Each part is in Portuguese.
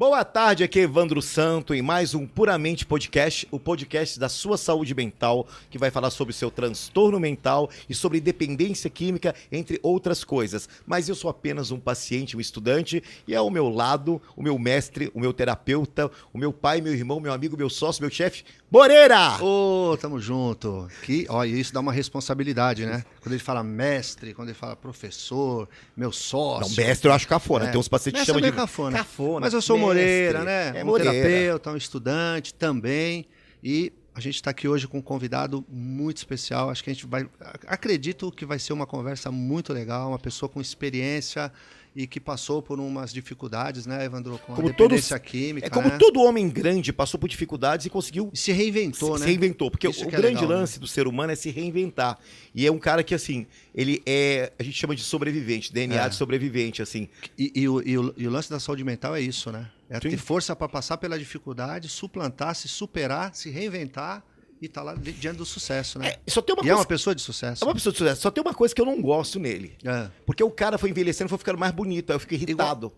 Boa tarde, aqui é Evandro Santo em mais um Puramente Podcast, o podcast da sua saúde mental, que vai falar sobre o seu transtorno mental e sobre dependência química, entre outras coisas. Mas eu sou apenas um paciente, um estudante, e ao meu lado, o meu mestre, o meu terapeuta, o meu pai, meu irmão, meu amigo, meu sócio, meu chefe, Moreira! Ô, tamo junto. Olha, isso dá uma responsabilidade, né? Quando ele fala mestre, quando ele fala professor, meu sócio. Não, mestre eu acho cafona, tem uns pacientes que chamam de cafona. Cafona. Mas eu sou mestre. Moreira, né? Moreira. Terapeuta, um estudante também. E a gente está aqui hoje com um convidado muito especial. Acho que a gente vai... Acredito que vai ser uma conversa muito legal, uma pessoa com experiência e que passou por umas dificuldades, né, Evandro? Com a dependência química, como né? todo homem grande passou por dificuldades e conseguiu... E se reinventou, né? Se reinventou, porque Isso o que é grande legal, lance, né? do ser humano é se reinventar. E é um cara que, assim, ele é... A gente chama de sobrevivente, DNA de sobrevivente, assim. E o lance da saúde mental é isso, né? É Sim. ter força para passar pela dificuldade, suplantar, se superar, se reinventar e estar lá diante do sucesso, né? Só tem uma E coisa... é uma pessoa de sucesso. É uma pessoa de sucesso. Só tem uma coisa que eu não gosto nele. É. Porque o cara foi envelhecendo, foi ficando mais bonito. Aí eu fico irritado.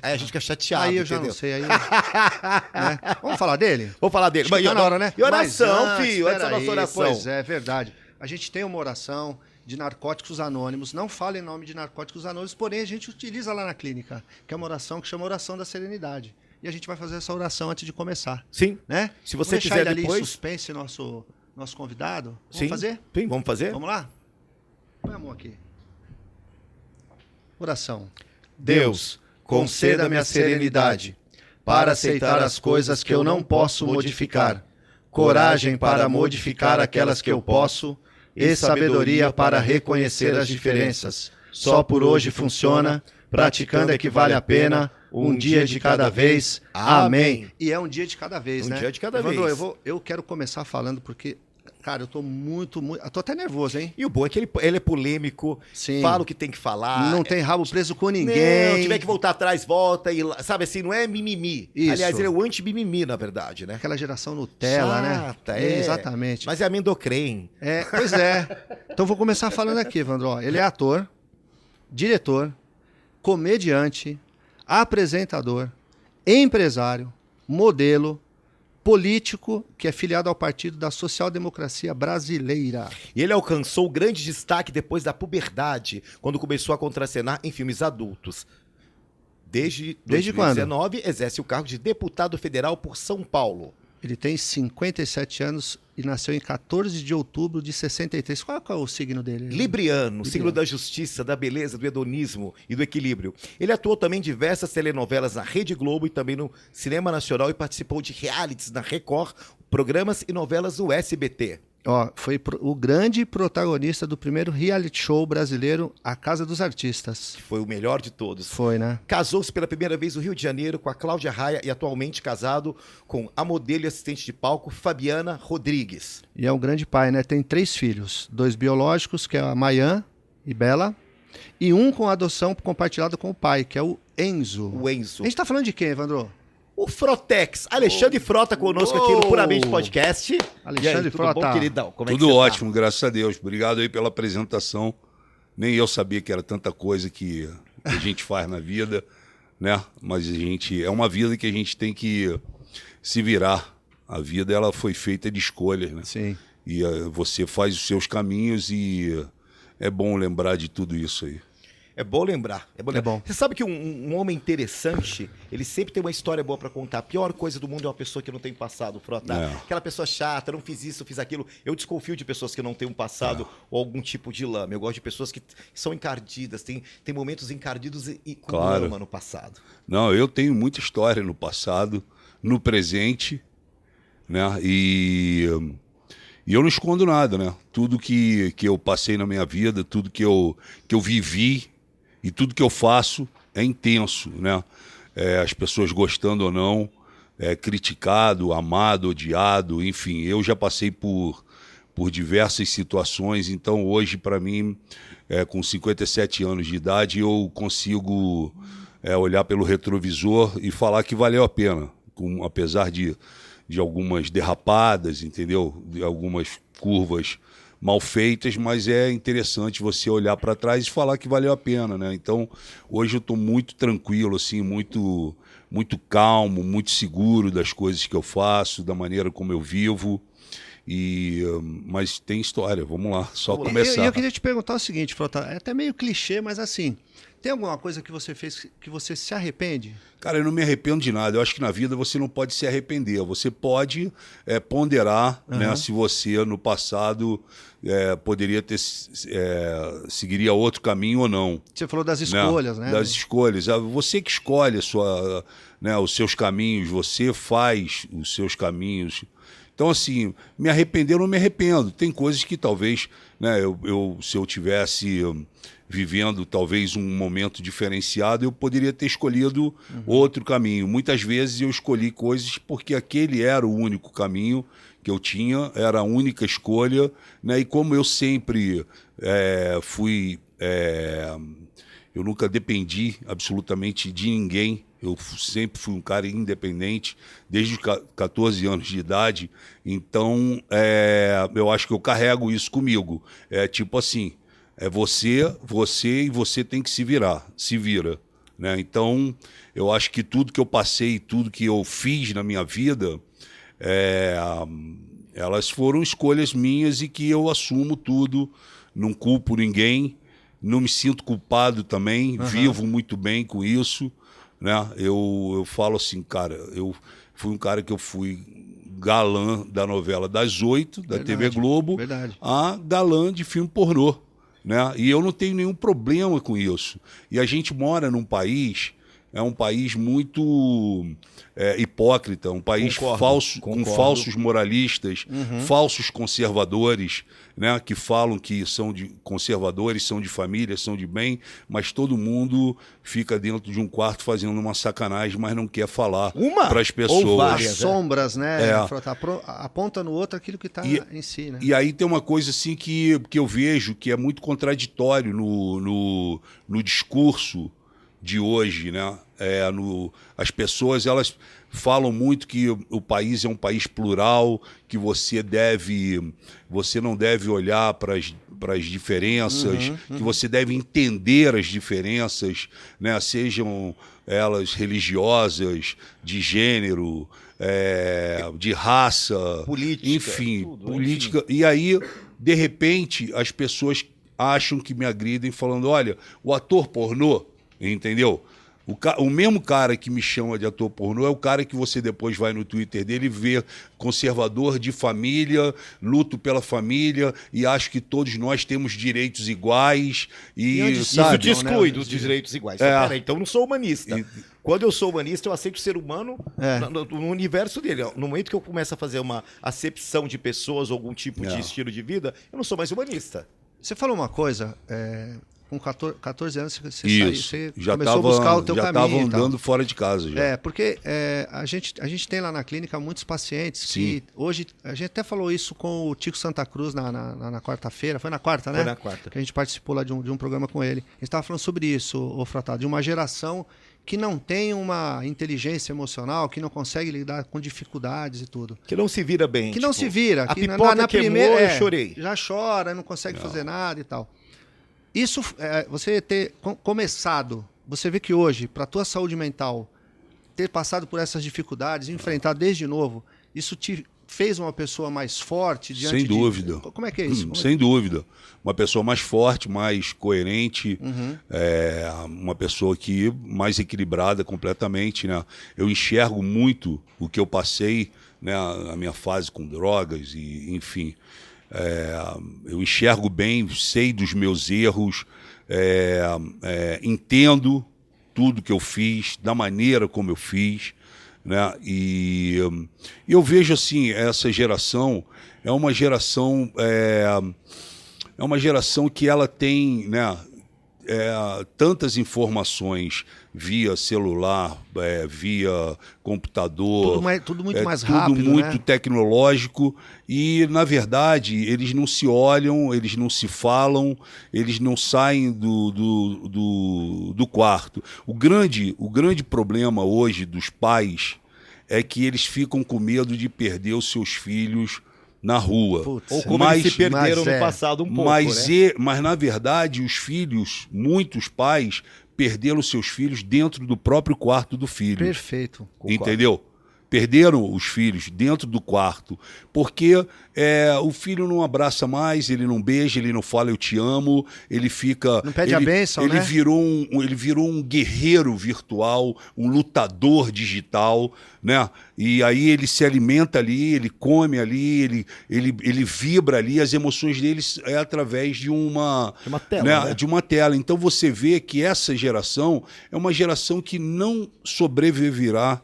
Aí a gente fica chateado, Aí eu já entendeu? não sei. Aí, né? Vamos falar dele? Vamos falar dele. Acho que tá na hora, né? E oração, Mas filho. Antes da peraí, nossa oração. Pois é verdade. A gente tem uma oração de Narcóticos Anônimos. Não fala em nome de Narcóticos Anônimos, porém a gente utiliza lá na clínica, que é uma oração que chama Oração da Serenidade. E a gente vai fazer essa oração antes de começar. Sim. Né? Se você Vamos deixar quiser ele ali depois... em suspense, nosso convidado. Vamos Sim. fazer? Sim, vamos fazer? Vamos lá? Põe a mão aqui. Oração. Deus, conceda-me a serenidade para aceitar as coisas que eu não posso modificar, coragem para modificar aquelas que eu posso e sabedoria para reconhecer as diferenças. Só por hoje funciona, praticando é que vale a pena, um dia de cada vez. Amém. E é um dia de cada vez, né? Um dia de cada Evandro, vez. eu quero começar falando porque... Cara, eu tô eu tô até nervoso, hein? E o bom é que ele é polêmico, Sim. fala o que tem que falar. Não tem rabo preso com ninguém. Não, tiver que voltar atrás, volta. E, sabe assim, não é mimimi. Isso. Aliás, ele é o anti-mimimi, na verdade, né? Aquela geração Nutella, Chata, né? Exatamente. Mas é amendocrem. Pois é. Então vou começar falando aqui, Evandro. Ó, ele é ator, diretor, comediante, apresentador, empresário, modelo, político que é filiado ao Partido da Social Democracia Brasileira. E ele alcançou grande destaque depois da puberdade, quando começou a contracenar em filmes adultos. Desde 2019, exerce o cargo de deputado federal por São Paulo. Ele tem 57 anos e nasceu em 14 de outubro de 63. Qual é o signo dele? Libriano, signo da justiça, da beleza, do hedonismo e do equilíbrio. Ele atuou também em diversas telenovelas na Rede Globo e também no Cinema Nacional e participou de realities na Record, programas e novelas do SBT. Ó, foi o grande protagonista do primeiro reality show brasileiro, A Casa dos Artistas. Que foi o melhor de todos. Foi, né? Casou-se pela primeira vez no Rio de Janeiro com a Cláudia Raia e atualmente casado com a modelo e assistente de palco Fabiana Rodrigues. E é um grande pai, né? Tem 3 filhos, 2 biológicos, que é a Mayan e Bela, e um com adoção compartilhado com o pai, que é o Enzo. O Enzo. A gente tá falando de quem, Evandro? O Frotex, Alexandre Frota conosco aqui no Puramente Podcast. Alexandre tudo Frota. bom, queridão? Como é que Tudo você tá? ótimo, graças a Deus. Obrigado aí pela apresentação. Nem eu sabia que era tanta coisa que a gente faz na vida, né? Mas é uma vida que a gente tem que se virar. A vida, ela foi feita de escolhas, né? Sim. E você faz os seus caminhos e é bom lembrar de tudo isso aí. É bom lembrar. É bom. Você sabe que um homem interessante, ele sempre tem uma história boa pra contar. A pior coisa do mundo é uma pessoa que não tem passado, Frota. É. Aquela pessoa chata, não fiz isso, fiz aquilo. Eu desconfio de pessoas que não têm um passado ou algum tipo de lama. Eu gosto de pessoas que são encardidas, tem momentos encardidos e com Claro. lama no passado. Não, eu tenho muita história no passado, no presente, né? E eu não escondo nada, né? Tudo que eu passei na minha vida, tudo que eu vivi e tudo que eu faço é intenso, né? As pessoas gostando ou não, criticado, amado, odiado, enfim, eu já passei por diversas situações, então hoje, para mim, com 57 anos de idade, eu consigo olhar pelo retrovisor e falar que valeu a pena, apesar de algumas derrapadas, entendeu? De algumas curvas mal feitas, mas é interessante você olhar para trás e falar que valeu a pena, né? Então, hoje eu estou muito tranquilo, assim, muito muito calmo, muito seguro das coisas que eu faço, da maneira como eu vivo. Mas tem história, vamos lá, só começar. Eu queria te perguntar o seguinte, Frota, é até meio clichê, mas assim, tem alguma coisa que você fez que você se arrepende? Cara, eu não me arrependo de nada. Eu acho que na vida você não pode se arrepender. Você pode ponderar, né, se você no passado poderia ter seguiria outro caminho ou não. Você falou das escolhas, né? Das escolhas. Você que escolhe os seus caminhos, você faz os seus caminhos. Então, assim, me arrepender, eu não me arrependo. Tem coisas que talvez, né, se eu tivesse vivendo talvez um momento diferenciado, eu poderia ter escolhido outro caminho. Muitas vezes eu escolhi coisas porque aquele era o único caminho que eu tinha, era a única escolha, né? E como eu sempre fui... eu nunca dependi absolutamente de ninguém. Eu sempre fui um cara independente, desde os 14 anos de idade. Então, eu acho que eu carrego isso comigo. É tipo assim, você e você tem que se vira. Né? Então, eu acho que tudo que eu passei, tudo que eu fiz na minha vida, elas foram escolhas minhas e que eu assumo tudo, não culpo ninguém, não me sinto culpado também, vivo muito bem com isso. Né? Eu falo assim, cara, eu fui um cara que eu fui galã da novela das 8, da TV Globo, a galã de filme pornô. Né? E eu não tenho nenhum problema com isso. E a gente mora num país, é um país muito hipócrita, um país falso, com falsos moralistas, falsos conservadores, né, que falam que são conservadores, são de família, são de bem, mas todo mundo fica dentro de um quarto fazendo uma sacanagem, mas não quer falar para as pessoas. As sombras, né? Aponta no outro aquilo que está em si. Né? E aí tem uma coisa assim que eu vejo que é muito contraditório no discurso de hoje, né? As pessoas, elas falam muito que o país é um país plural, que você não deve olhar para as diferenças, que você deve entender as diferenças, né? Sejam elas religiosas, de gênero, de raça, política, enfim, política. E aí, de repente, as pessoas acham que me agridem falando, olha, o ator pornô, entendeu? O mesmo cara que me chama de ator pornô é o cara que você depois vai no Twitter dele e vê conservador de família, luto pela família e acho que todos nós temos direitos iguais. Isso te exclui dos direitos iguais. Peraí, então eu não sou humanista. Quando eu sou humanista, eu aceito o ser humano no universo dele. No momento que eu começo a fazer uma acepção de pessoas ou algum tipo de estilo de vida, eu não sou mais humanista. Você falou uma coisa... Com 14 anos você já começou a buscar o teu caminho. Já estava andando fora de casa. Já. Porque a gente tem lá na clínica muitos pacientes que hoje... A gente até falou isso com o Tico Santa Cruz na quarta-feira. Foi na quarta, né? Foi na quarta. Que a gente participou lá de um programa com ele. A gente estava falando sobre isso, Frotado, de uma geração que não tem uma inteligência emocional, que não consegue lidar com dificuldades e tudo. Que não se vira bem. Que não se vira. A pipoca na primeira, eu chorei. Já chora, não consegue fazer nada e tal. Isso, você ter começado, você vê que hoje, para a tua saúde mental, ter passado por essas dificuldades, enfrentar desde novo, isso te fez uma pessoa mais forte diante Sem dúvida. Como é que é isso? Sem dúvida. Uma pessoa mais forte, mais coerente, uma pessoa mais equilibrada completamente. Né? Eu enxergo muito o que eu passei, né, a minha fase com drogas, e enfim... eu enxergo bem, sei dos meus erros, entendo tudo que eu fiz, da maneira como eu fiz, né? E eu vejo assim, essa geração é uma geração que ela tem, né, tantas informações via celular, via computador, tudo muito mais rápido, tudo muito né? tecnológico, e na verdade eles não se olham, eles não se falam, eles não saem do quarto. O grande problema hoje dos pais é que eles ficam com medo de perder os seus filhos na rua. Ou como eles se perderam no passado um pouco, mas na verdade os filhos, muitos pais perderam seus filhos dentro do próprio quarto do filho. Perfeito. Entendeu? Perderam os filhos dentro do quarto, porque o filho não abraça mais, ele não beija, ele não fala eu te amo, ele fica... Não pede a bênção, ele né? Ele virou um guerreiro virtual, um lutador digital, né? E aí ele se alimenta ali, ele come ali, ele vibra ali, as emoções deles é através de uma tela, né? De uma tela. Então você vê que essa geração é uma geração que não sobreviverá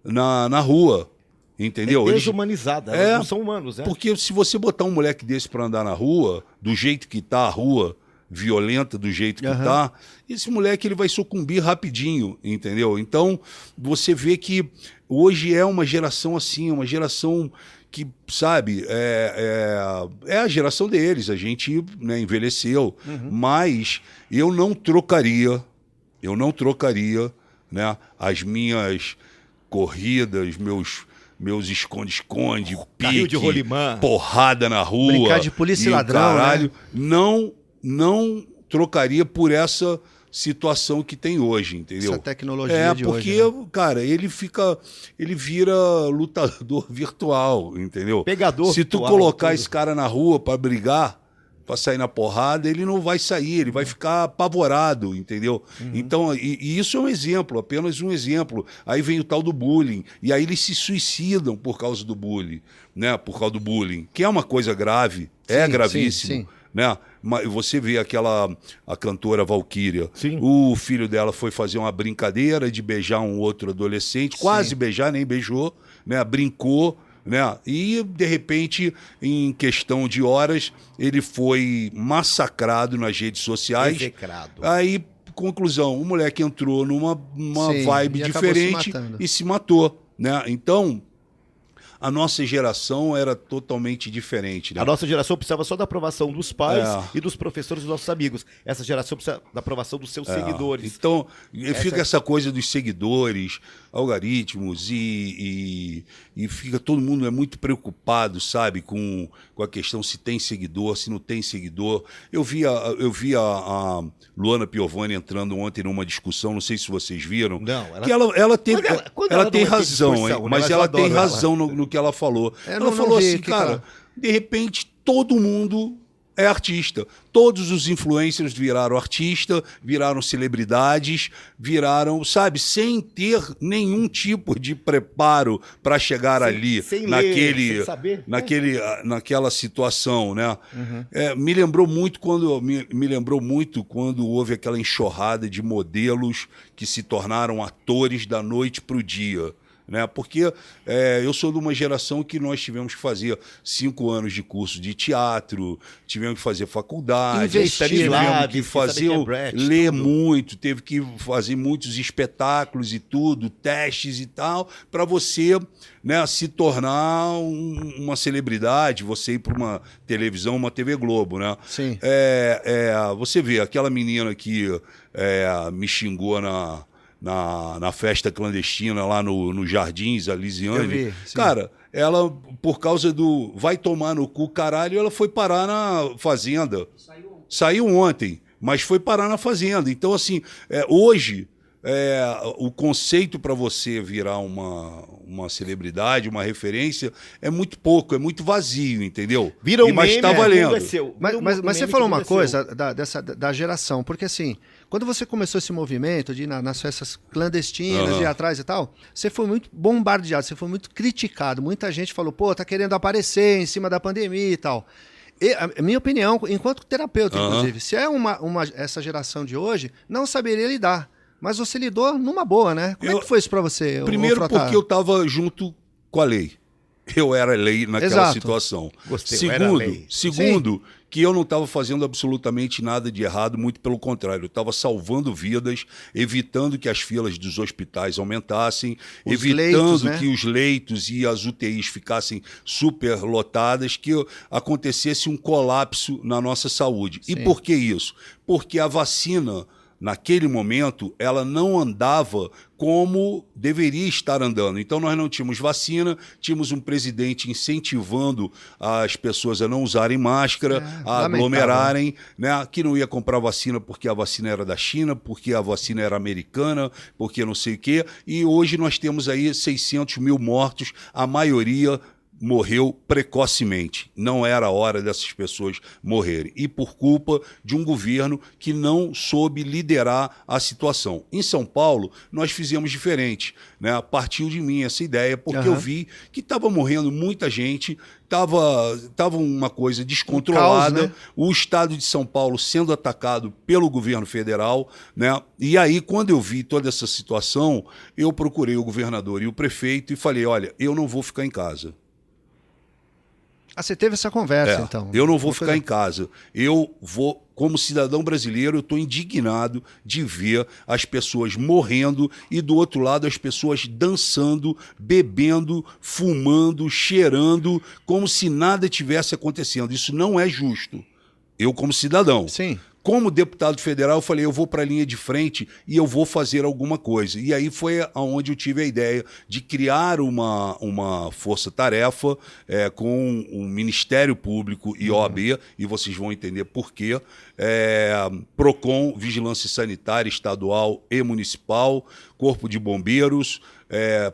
na rua, entendeu? É desumanizada, eles não são humanos, né? Porque se você botar um moleque desse pra andar na rua, do jeito que tá a rua, violenta do jeito que tá, esse moleque ele vai sucumbir rapidinho, entendeu? Então, você vê que hoje é uma geração assim, uma geração que, sabe, é a geração deles, a gente, né, envelheceu, mas eu não trocaria, né, as minhas corridas, meus esconde-esconde, carrinho de pique, rolimã, porrada na rua. Brincar de polícia e ladrão, caralho, né? Não trocaria por essa situação que tem hoje, entendeu? Essa tecnologia de porque, hoje, né? cara, ele vira lutador virtual, entendeu? Pegador Se tu virtual, colocar tudo. esse cara na rua pra brigar, pra sair na porrada, ele não vai sair, ele vai ficar apavorado, entendeu? Então, e isso é um exemplo, apenas um exemplo. Aí vem o tal do bullying, e aí eles se suicidam por causa do bullying, né? Por causa do bullying, que é uma coisa grave, é gravíssimo, sim. né? Mas você vê a cantora Valquíria, Sim. o filho dela foi fazer uma brincadeira de beijar um outro adolescente, quase beijar, nem beijou, né? Brincou, né? E de repente, em questão de horas, ele foi massacrado nas redes sociais. Execrado. Aí, conclusão, o moleque entrou numa Sim, vibe e acabou se diferente matando. e se matou, né? Então, a nossa geração era totalmente diferente, né? A nossa geração precisava só da aprovação dos pais É. e dos professores dos nossos amigos. Essa geração precisa da aprovação dos seus seguidores. Então, fica essa coisa dos seguidores, algoritmos e fica todo mundo muito preocupado, sabe, com a questão se tem seguidor, se não tem seguidor. Eu vi a Luana Piovani entrando ontem numa discussão, não sei se vocês viram. Não, que ela tem, quando ela ela tem não vai ter razão, discussão, hein? né? Mas Mas eu ela tem adoro ela. razão no que ela falou. Eu Ela não falou vi, assim, que cara, ela- de repente todo mundo é artista. Todos os influencers viraram artista, viraram celebridades, viraram, sabe, sem ter nenhum tipo de preparo para chegar ali, sem ler, sem saber. naquela situação, né? Me lembrou muito quando houve aquela enxurrada de modelos que se tornaram atores da noite para o dia. Né? Porque eu sou de uma geração que nós tivemos que fazer 5 anos de curso de teatro, tivemos que fazer faculdade, Investir, tivemos que você sabe fazer, quem é Brecht, ler tudo. muito, teve que fazer muitos espetáculos e tudo, testes e tal, para você, né, se tornar uma celebridade, você ir para uma televisão, uma TV Globo, né? Sim. Você vê aquela menina que me xingou na festa clandestina lá no Jardins, a Lisiane. Eu vi, sim. Cara, ela, por causa do vai tomar no cu caralho, ela foi parar na Fazenda. Saiu ontem, mas foi parar na Fazenda. Então, assim, hoje, o conceito para você virar uma celebridade, uma referência, é muito pouco, é muito vazio, entendeu? Vira um mas meme, tá o mundo valendo. é seu. Mas, Vira um mas meme você que falou o mundo uma é seu. coisa da geração, porque assim, quando você começou esse movimento de ir nas festas clandestinas, ir atrás e tal, você foi muito bombardeado, você foi muito criticado. Muita gente falou, pô, tá querendo aparecer em cima da pandemia e tal. E, a minha opinião, enquanto terapeuta, inclusive, se essa geração de hoje, não saberia lidar. Mas você lidou numa boa, né? Como é que foi isso pra você? Primeiro porque eu estava junto com a lei. Eu era lei naquela Exato. situação. Gostei, eu era lei. Segundo, que eu não estava fazendo absolutamente nada de errado, muito pelo contrário. Eu estava salvando vidas, evitando que as filas dos hospitais aumentassem, Os evitando leitos, né? que os leitos e as UTIs ficassem superlotadas, que acontecesse um colapso na nossa saúde. E Sim. por que isso? Porque a vacina naquele momento, ela não andava como deveria estar andando. Então, nós não tínhamos vacina, tínhamos um presidente incentivando as pessoas a não usarem máscara, a aglomerarem, né? Que não ia comprar vacina porque a vacina era da China, porque a vacina era americana, porque não sei o quê. E hoje nós temos aí 600 mil mortos, a maioria morreu precocemente. Não era a hora dessas pessoas morrerem. E por culpa de um governo que não soube liderar a situação. Em São Paulo, nós fizemos diferente, né? Partiu de mim essa ideia, porque eu vi que estava morrendo muita gente, estava uma coisa descontrolada, caos, né? O estado de São Paulo sendo atacado pelo governo federal, né? E aí, quando eu vi toda essa situação, eu procurei o governador e o prefeito e falei, olha, eu não vou ficar em casa. Ah, você teve essa conversa, então. Eu não vou ficar em casa. Eu vou, como cidadão brasileiro, eu estou indignado de ver as pessoas morrendo e, do outro lado, as pessoas dançando, bebendo, fumando, cheirando, como se nada tivesse acontecendo. Isso não é justo. Eu, como cidadão. Sim. Como deputado federal, eu falei, eu vou para a linha de frente e eu vou fazer alguma coisa. E aí foi onde eu tive a ideia de criar uma força-tarefa com o Ministério Público e OAB, e vocês vão entender por quê. PROCON, Vigilância Sanitária Estadual e Municipal, Corpo de Bombeiros,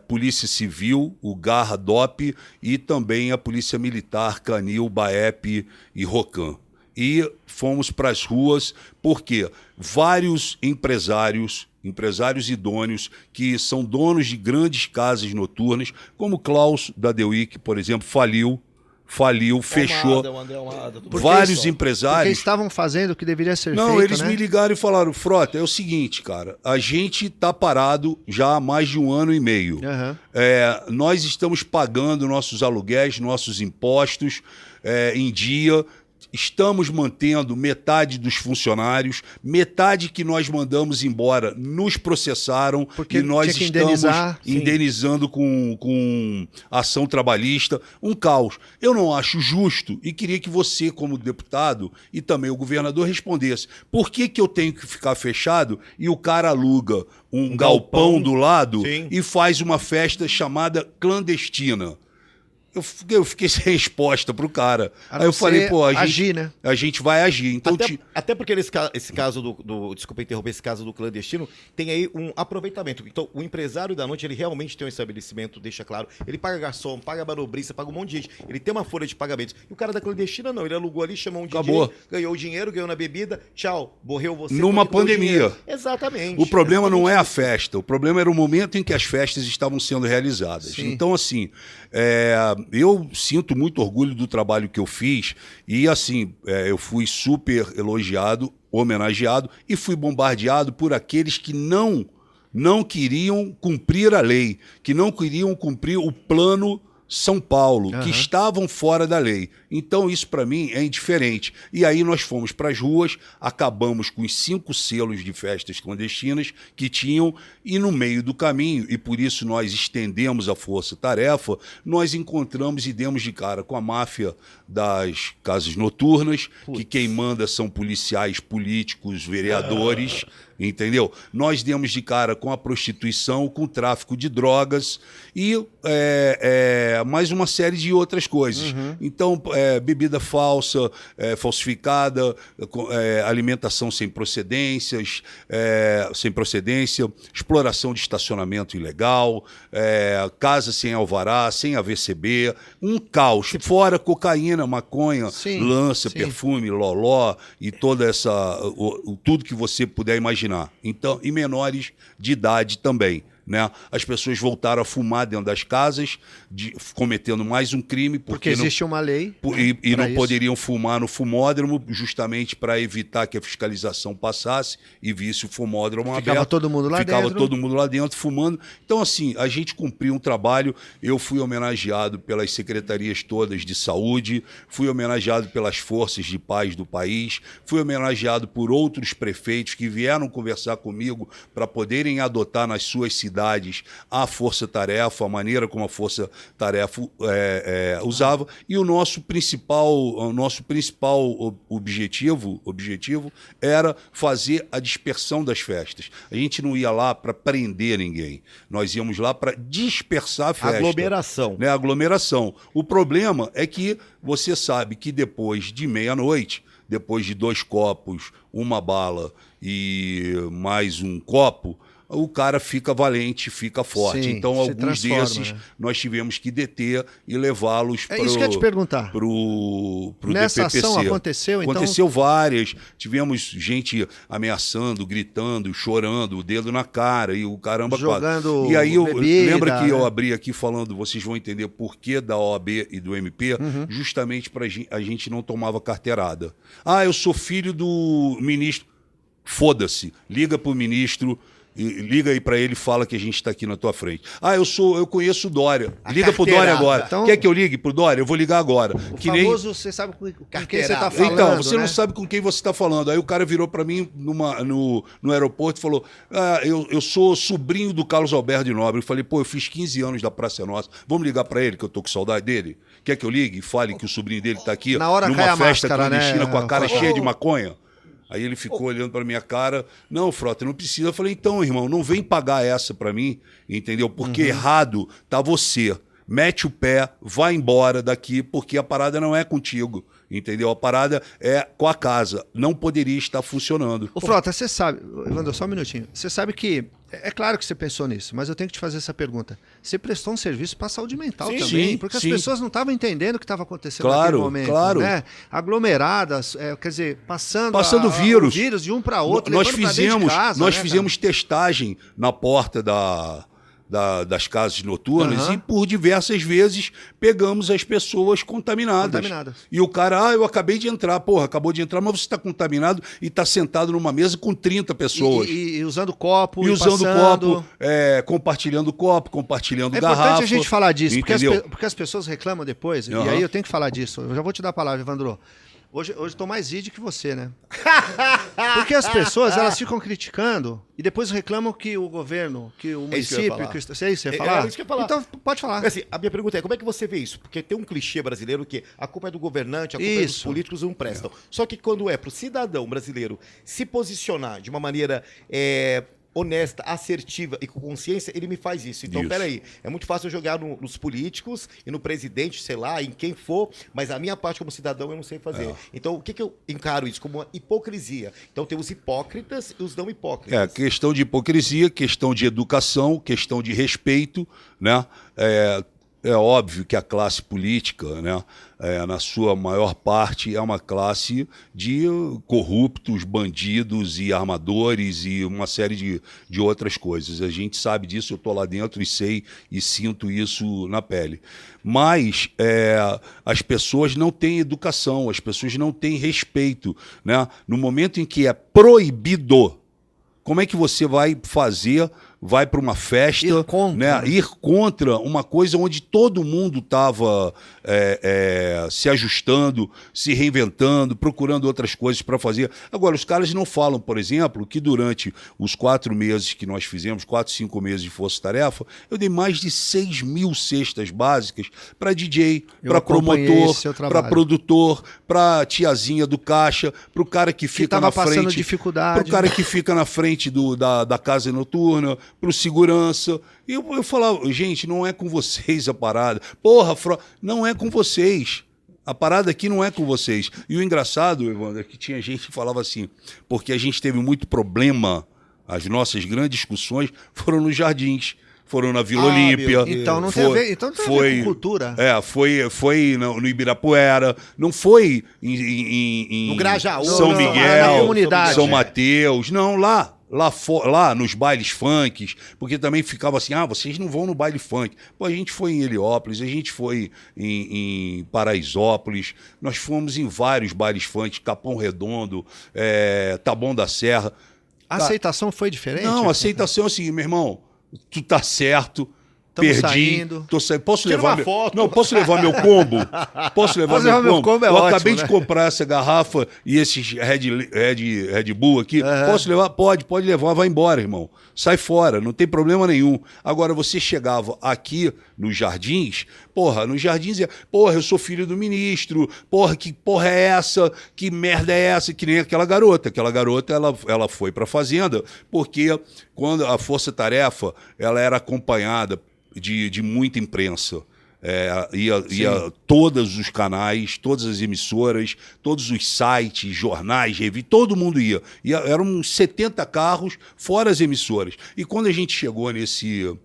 Polícia Civil, o GARRA-DOP e também a Polícia Militar, CANIL, BAEP e ROCAM. E fomos para as ruas, porque vários empresários idôneos, que são donos de grandes casas noturnas, como Klaus da The Week, por exemplo, faliu, fechou. Vários empresários... Porque estavam fazendo o que deveria ser feito, Não, eles né? me ligaram e falaram, Frota, é o seguinte, cara, a gente está parado já há mais de 1 ano e meio. Nós estamos pagando nossos aluguéis, nossos impostos em dia... Estamos mantendo metade dos funcionários, metade que nós mandamos embora nos processaram, porque e nós estamos indenizando com ação trabalhista, um caos. Eu não acho justo e queria que você, como deputado, e também o governador, respondesse. Por que eu tenho que ficar fechado e o cara aluga um galpão do lado e faz uma festa chamada clandestina? Eu fiquei sem resposta pro cara. Aí eu falei, pô, a gente vai agir. Então, até porque esse caso desculpa interromper, esse caso do clandestino, tem aí um aproveitamento. Então, o empresário da noite, ele realmente tem um estabelecimento, deixa claro, ele paga garçom, paga manobrista, paga um monte de gente, ele tem uma folha de pagamentos. E o cara da clandestina não, ele alugou ali, chamou um DJ, ganhou o dinheiro, ganhou na bebida, tchau, morreu você. Numa pandemia. Exatamente. O problema não é a festa, o problema era o momento em que as festas estavam sendo realizadas. Sim. Então, assim, eu sinto muito orgulho do trabalho que eu fiz e, assim, eu fui super elogiado, homenageado e fui bombardeado por aqueles que não queriam cumprir a lei, que não queriam cumprir o plano São Paulo, que estavam fora da lei. Então isso para mim é indiferente. E aí nós fomos para as ruas, acabamos com os 5 selos de festas clandestinas que tinham, e no meio do caminho, e por isso nós estendemos a força-tarefa, nós encontramos e demos de cara com a máfia das casas noturnas, que quem manda são policiais, políticos, vereadores, entendeu? Nós demos de cara com a prostituição, com o tráfico de drogas e mais uma série de outras coisas. Então, bebida falsa, falsificada, alimentação sem procedência, exploração de estacionamento ilegal, casa sem alvará, sem AVCB, um caos. Fora cocaína, maconha, lança, perfume, loló e toda tudo que você puder imaginar. Então, e menores de idade também. Né? As pessoas voltaram a fumar dentro das casas, cometendo mais um crime. Porque existe uma lei. E não poderiam fumar no fumódromo, justamente para evitar que a fiscalização passasse e visse o fumódromo aberto. Ficava todo mundo lá dentro. Ficava todo mundo lá dentro fumando. Então, assim, a gente cumpriu um trabalho. Eu fui homenageado pelas secretarias todas de saúde, fui homenageado pelas forças de paz do país, fui homenageado por outros prefeitos que vieram conversar comigo para poderem adotar nas suas cidades peculiaridades à força-tarefa, a maneira como a força-tarefa usava, e o nosso principal objetivo era fazer a dispersão das festas. A gente não ia lá para prender ninguém, nós íamos lá para dispersar a festa. Aglomeração. Né? Aglomeração. O problema é que você sabe que depois de meia-noite, depois de 2 copos, uma bala e mais um copo, o cara fica valente, fica forte. Sim, então, se alguns transforma, desses né? nós tivemos que deter e levá-los para isso que eu ia te perguntar. pro Nessa DPPC. ação aconteceu, então? Aconteceu várias. Tivemos gente ameaçando, gritando, chorando, o dedo na cara e o caramba jogando quase. E aí, bebida, lembra que né? eu abri aqui falando, vocês vão entender o porquê da OAB e do MP, justamente para a gente não tomava carteirada. Ah, eu sou filho do ministro. Foda-se, liga pro ministro, liga aí pra ele e fala que a gente tá aqui na tua frente. Ah, eu conheço o Dória. Liga pro Dória agora. Então, quer que eu ligue pro Dória? Eu vou ligar agora. O famoso, você sabe com quem você tá Carteirada. falando, Então, você né? não sabe com quem você está falando. Aí o cara virou para mim no aeroporto e falou: eu sou sobrinho do Carlos Alberto de Nóbrega. Eu falei: pô, eu fiz 15 anos da Praça é Nossa. Vamos ligar para ele, que eu tô com saudade dele? Quer que eu ligue e fale que o sobrinho dele tá aqui Na hora cai numa a festa máscara, clandestina, né? com a cara cheia de maconha? Aí ele ficou olhando para minha cara. Não, Frota, não precisa. Eu falei: então, irmão, não vem pagar essa para mim, entendeu? Porque errado tá você. Mete o pé, vai embora daqui, porque a parada não é contigo, entendeu? A parada é com a casa. Não poderia estar funcionando. Ô, Frota, você sabe, Evandro, só um minutinho. Você sabe que, é claro que você pensou nisso, mas eu tenho que te fazer essa pergunta. Você prestou um serviço para a saúde mental Sim, também, sim, porque sim. as pessoas não estavam entendendo o que estava acontecendo Claro, naquele momento. claro. Né? Aglomeradas, quer dizer, passando vírus. o vírus de um para outro, Nós levando pra dentro de casa, né, fizemos testagem na porta das casas noturnas e por diversas vezes pegamos as pessoas contaminadas. E o cara, eu acabei de entrar, porra, acabou de entrar, mas você está contaminado e está sentado numa mesa com 30 pessoas. E usando copo, E usando passando. copo, compartilhando copo, compartilhando É garrafa. importante a gente falar disso, entendeu? porque as pessoas reclamam depois, e aí eu tenho que falar disso. Eu já vou te dar a palavra, Evandro. Hoje eu tô mais vídeo que você, né? Porque as pessoas, elas ficam criticando e depois reclamam que o governo, que o É isso que eu ia município... falar. É isso que você ia falar? É isso que eu ia falar. Então, pode falar. Assim, a minha pergunta é, como é que você vê isso? Porque tem um clichê brasileiro que a culpa é do governante, a culpa é dos Isso. políticos, não prestam. Só que quando é pro cidadão brasileiro se posicionar de uma maneira honesta, assertiva e com consciência, ele me faz isso. Então, Isso. peraí, é muito fácil eu jogar nos políticos e no presidente, sei lá, em quem for, mas a minha parte como cidadão eu não sei fazer. Então, o que eu encaro isso? Como uma hipocrisia. Então, tem os hipócritas e os não hipócritas. Questão de hipocrisia, questão de educação, questão de respeito, né? É óbvio que a classe política, né, na sua maior parte, é uma classe de corruptos, bandidos e armadores e uma série de outras coisas. A gente sabe disso, eu estou lá dentro e sei e sinto isso na pele. Mas as pessoas não têm educação, as pessoas não têm respeito, né? No momento em que é proibido, como é que você vai para uma festa, ir contra uma coisa onde todo mundo estava se ajustando, se reinventando, procurando outras coisas para fazer. Agora, os caras não falam, por exemplo, que durante os 4 meses que nós fizemos, 4, 5 meses de força-tarefa, eu dei mais de 6 mil cestas básicas para DJ, para promotor, para produtor, para tiazinha do caixa, para o cara que fica na frente, dificuldade, para o cara que fica na frente da casa noturna, para o segurança. E eu falava, gente, não é com vocês a parada. Porra, não é com vocês. A parada aqui não é com vocês. E o engraçado, Evandro, é que tinha gente que falava assim, porque a gente teve muito problema, as nossas grandes discussões foram nos jardins. Foram na Vila Olímpia. Então não tem a ver, então tem a ver com cultura. Foi no Ibirapuera, não foi no Grajaú, São Miguel, São Mateus. Mateus, não, lá nos bailes funks, porque também ficava assim, vocês não vão no baile funk. Pô, a gente foi em Heliópolis, a gente foi em Paraisópolis, nós fomos em vários bailes funk, Capão Redondo, Taboão da Serra. A aceitação foi diferente? Não, a aceitação é assim, meu irmão, tu tá certo, perdi. saindo. Posso Tira levar uma foto. Não, posso levar meu combo? Posso levar meu combo? É Eu ótimo, acabei né? de comprar essa garrafa e esses Red Bull aqui. Posso levar? Pode levar, vai embora, irmão. Sai fora, não tem problema nenhum. Agora, você chegava aqui nos Jardins, nos Jardins eu sou filho do ministro, que porra é essa? Que merda é essa? Que nem aquela garota. Aquela garota, ela foi pra fazenda porque quando a Força Tarefa, ela era acompanhada de muita imprensa. Ia todos os canais, todas as emissoras, todos os sites, jornais, revistas, todo mundo ia. Eram uns 70 carros, fora as emissoras. E quando a gente chegou nesse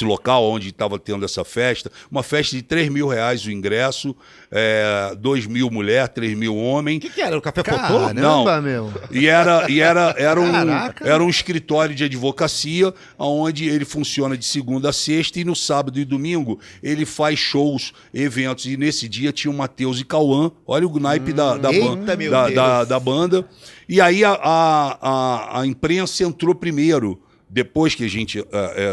local onde estava tendo essa festa, uma festa de R$3.000 o ingresso, 2.000 mulher, 3.000 homem. O que era? O café Caramba, Fotô? Não. meu. E Caraca. era um escritório de advocacia, onde ele funciona de segunda a sexta, e no sábado e domingo ele faz shows, eventos. E nesse dia tinha o Matheus e Cauã, olha o naipe da banda. E aí a imprensa entrou primeiro. Depois que a gente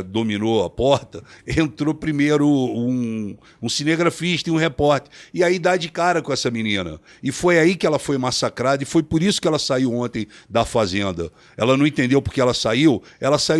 dominou a porta, entrou primeiro um cinegrafista e um repórter. E aí dá de cara com essa menina. E foi aí que ela foi massacrada, e foi por isso que ela saiu ontem da fazenda. Ela não entendeu porque ela saiu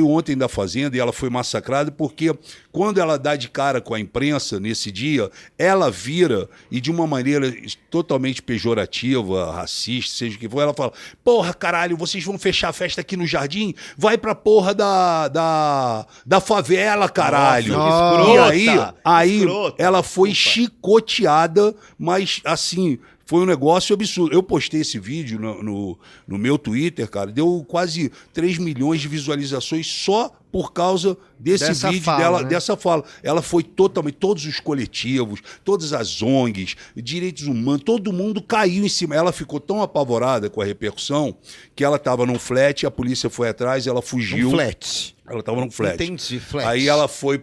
ontem da fazenda e ela foi massacrada porque quando ela dá de cara com a imprensa nesse dia, ela vira e de uma maneira totalmente pejorativa, racista, seja o que for, ela fala: porra, caralho, vocês vão fechar a festa aqui no Jardim? Vai pra porra da favela, caralho. Nossa, e aí ela foi chicoteada, mas assim, foi um negócio absurdo. Eu postei esse vídeo no meu Twitter, cara, deu quase 3 milhões de visualizações só por causa dessa vídeo fala, dela, né? dessa fala. Ela foi totalmente, todos os coletivos, todas as ONGs, direitos humanos, todo mundo caiu em cima. Ela ficou tão apavorada com a repercussão que ela estava num flat, a polícia foi atrás, ela fugiu. Flat. Ela estava num flat. Entendi, flat. Aí ela foi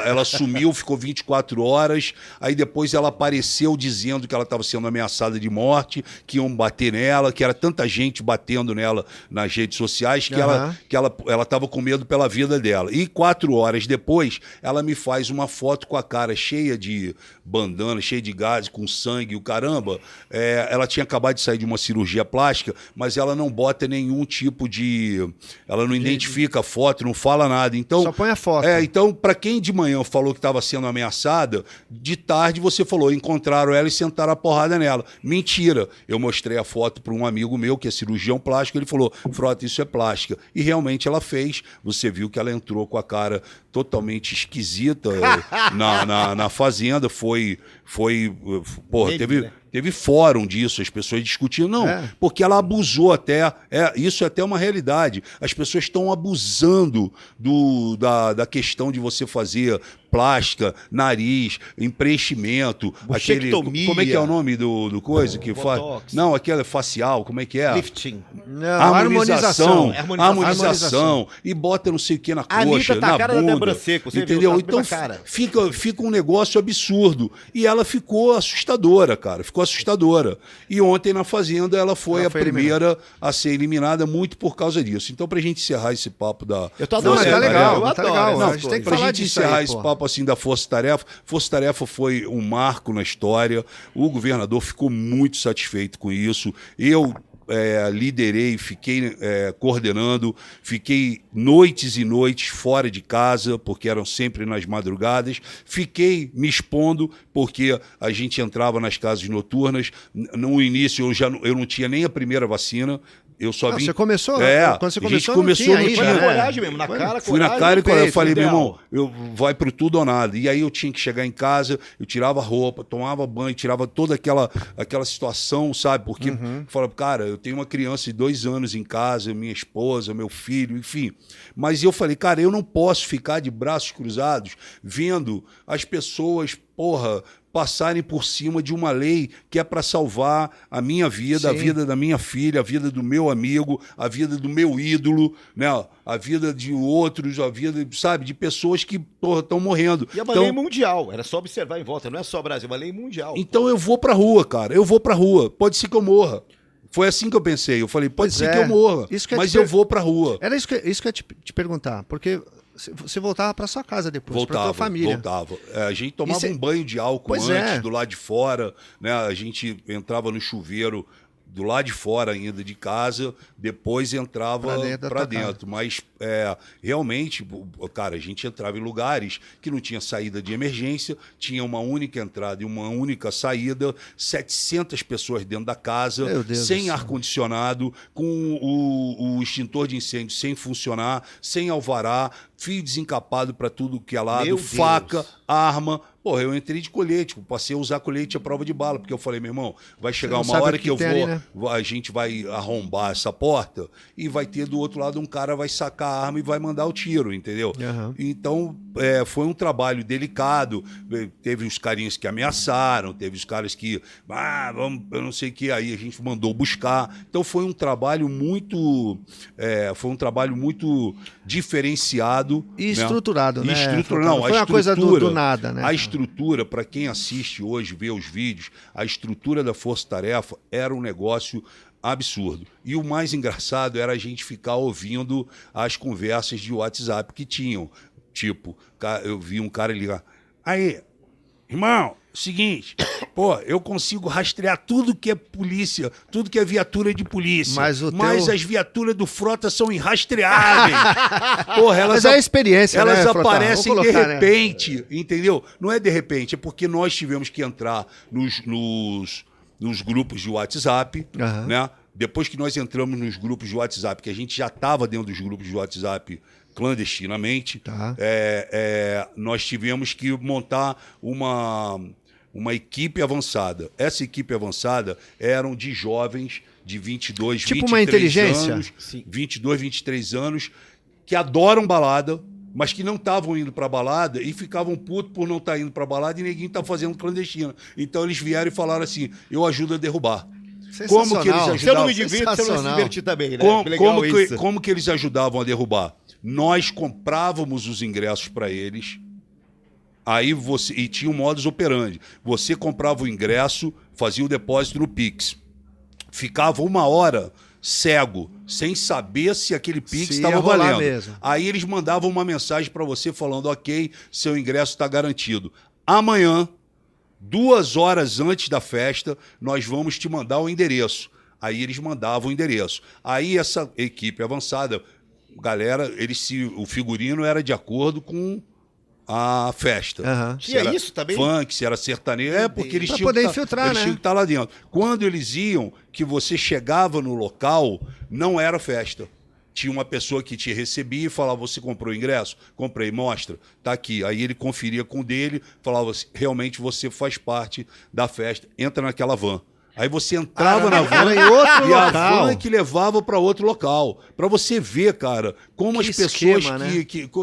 ela sumiu, ficou 24 horas. Aí depois ela apareceu dizendo que ela estava sendo ameaçada de morte, que iam bater nela, que era tanta gente batendo nela nas redes sociais, que ela estava com medo pela vida dela. E 4 horas depois, ela me faz uma foto com a cara cheia de bandana, cheia de gás, com sangue, o caramba. Ela tinha acabado de sair de uma cirurgia plástica, mas ela não bota nenhum tipo de... Ela não identifica a foto, não fala nada. Então, Só põe a foto. Então, para quem de manhã falou que estava sendo ameaçada, de tarde você falou, encontraram ela e sentaram a porrada nela. Mentira. Eu mostrei a foto para um amigo meu, que é cirurgião plástico, ele falou: Frota, isso é plástica. E realmente ela fez. Você viu que ela entrou com a cara totalmente esquisita na fazenda. Teve fórum disso, as pessoas discutiam. Não, porque ela abusou até. Isso é até uma realidade. As pessoas estão abusando da questão de você fazer plástica, nariz, preenchimento, Bochectomia. como é que é o nome do coisa que faz? Botox. Não, aquela facial, como é que é? Lifting. Não, Harmonização. E bota não sei o que na A Anitta coxa, tá a na cara da bunda. Débora Seco, você entendeu? viu? Tá Então na cara. fica um negócio absurdo. E ela ficou assustadora, cara. Ficou assustadora. E ontem na Fazenda ela foi a primeira a ser eliminada muito por causa disso. Então, pra gente encerrar esse papo da... Eu tô Não, adorando. mas tá legal, Eu tá adoro legal. essas A gente tem que Pra falar gente disso encerrar aí, esse pô. papo assim da Força Tarefa, Força Tarefa foi um marco na história. O governador ficou muito satisfeito com isso. Eu liderei, fiquei coordenando, fiquei noites e noites fora de casa, porque eram sempre nas madrugadas, fiquei me expondo, porque a gente entrava nas casas noturnas. No início eu não tinha nem a primeira vacina. Eu só vim... Você começou? a Quando você gente começou, começou, não não tinha tinha. ainda, Foi na né? coragem mesmo, na cara, Fui na coragem, cara e coragem. Eu peito, falei, meu ideal. irmão, vai pro tudo ou nada. E aí eu tinha que chegar em casa, eu tirava a roupa, tomava banho, tirava toda aquela situação, sabe? Porque eu falava, cara, eu tenho uma criança de 2 anos em casa, minha esposa, meu filho, enfim. Mas eu falei, cara, eu não posso ficar de braços cruzados vendo as pessoas, passarem por cima de uma lei que é para salvar a minha vida, a vida da minha filha, a vida do meu amigo, a vida do meu ídolo, né? A vida de outros, a vida, sabe, de pessoas que estão morrendo. E é uma lei mundial, era só observar em volta, não é só Brasil, é uma lei mundial. Então eu vou pra rua, cara, eu vou pra rua, pode ser que eu morra. Foi assim que eu pensei, eu falei, pode ser que eu morra, mas eu vou pra rua. Era isso que eu ia te perguntar, porque Você voltava para sua casa depois, para tua família. Voltava. A gente tomava um banho de álcool do lado de fora, né? A gente entrava no chuveiro do lado de fora ainda de casa, depois entrava para dentro. Mas realmente, cara, a gente entrava em lugares que não tinha saída de emergência, tinha uma única entrada e uma única saída, 700 pessoas dentro da casa, sem ar-condicionado, com o extintor de incêndio sem funcionar, sem alvará, fio desencapado para tudo que é lado, faca, arma. Porra, eu entrei de colete, passei a usar colete à prova de bala, porque eu falei, meu irmão, vai chegar uma hora que eu vou, ali, né? A gente vai arrombar essa porta e vai ter do outro lado um cara vai sacar a arma e vai mandar o tiro, entendeu? Uhum. Então, foi um trabalho delicado, teve uns carinhas que ameaçaram, teve os caras que, vamos, eu não sei o que, aí a gente mandou buscar. Então, foi um trabalho muito diferenciado. E estruturado, né? Não, foi uma coisa do nada, né? A estrutura, para quem assiste hoje, vê os vídeos, a estrutura da Força Tarefa era um negócio absurdo. E o mais engraçado era a gente ficar ouvindo as conversas de WhatsApp que tinham. Tipo, eu vi um cara ligar, aí, irmão, seguinte, eu consigo rastrear tudo que é polícia, tudo que é viatura de polícia, mas as viaturas do Frota são irrastreáveis. Mas é a experiência, elas né, aparecem de repente, entendeu? Não é de repente, é porque nós tivemos que entrar nos grupos de WhatsApp, né? Depois que nós entramos nos grupos de WhatsApp, que a gente já estava dentro dos grupos de WhatsApp clandestinamente, nós tivemos que montar uma equipe avançada. Essa equipe avançada eram de jovens de 22, tipo 23 uma inteligência? anos, 22, 23 anos, que adoram balada, mas que não estavam indo para balada e ficavam putos por não estar indo para balada e ninguém tá fazendo clandestina. Então eles vieram e falaram assim, eu ajudo a derrubar. Como que eles ajudavam? Se eu não me divirto, você não se divertir também, né? Como que eles ajudavam a derrubar? Nós comprávamos os ingressos para eles, aí e tinha um modus operandi. Você comprava o ingresso, fazia o depósito no Pix. Ficava 1 hora cego, sem saber se aquele Pix estava valendo. Mesmo. Aí eles mandavam uma mensagem para você falando, ok, seu ingresso está garantido. Amanhã, 2 horas antes da festa, nós vamos te mandar o endereço. Aí eles mandavam o endereço. Aí essa equipe avançada, galera, o figurino era de acordo com a festa. Tinha isso também? Funk, se era sertanejo. Porque eles tinham poder infiltrar, eles tinham que estar lá dentro. Quando eles iam, que você chegava no local, não era festa. Tinha uma pessoa que te recebia e falava, você comprou o ingresso? Comprei, mostra, tá aqui. Aí ele conferia com o dele, falava, realmente você faz parte da festa, entra naquela van. Aí você entrava na van e a van que levava para outro local. Para você ver, cara, como as pessoas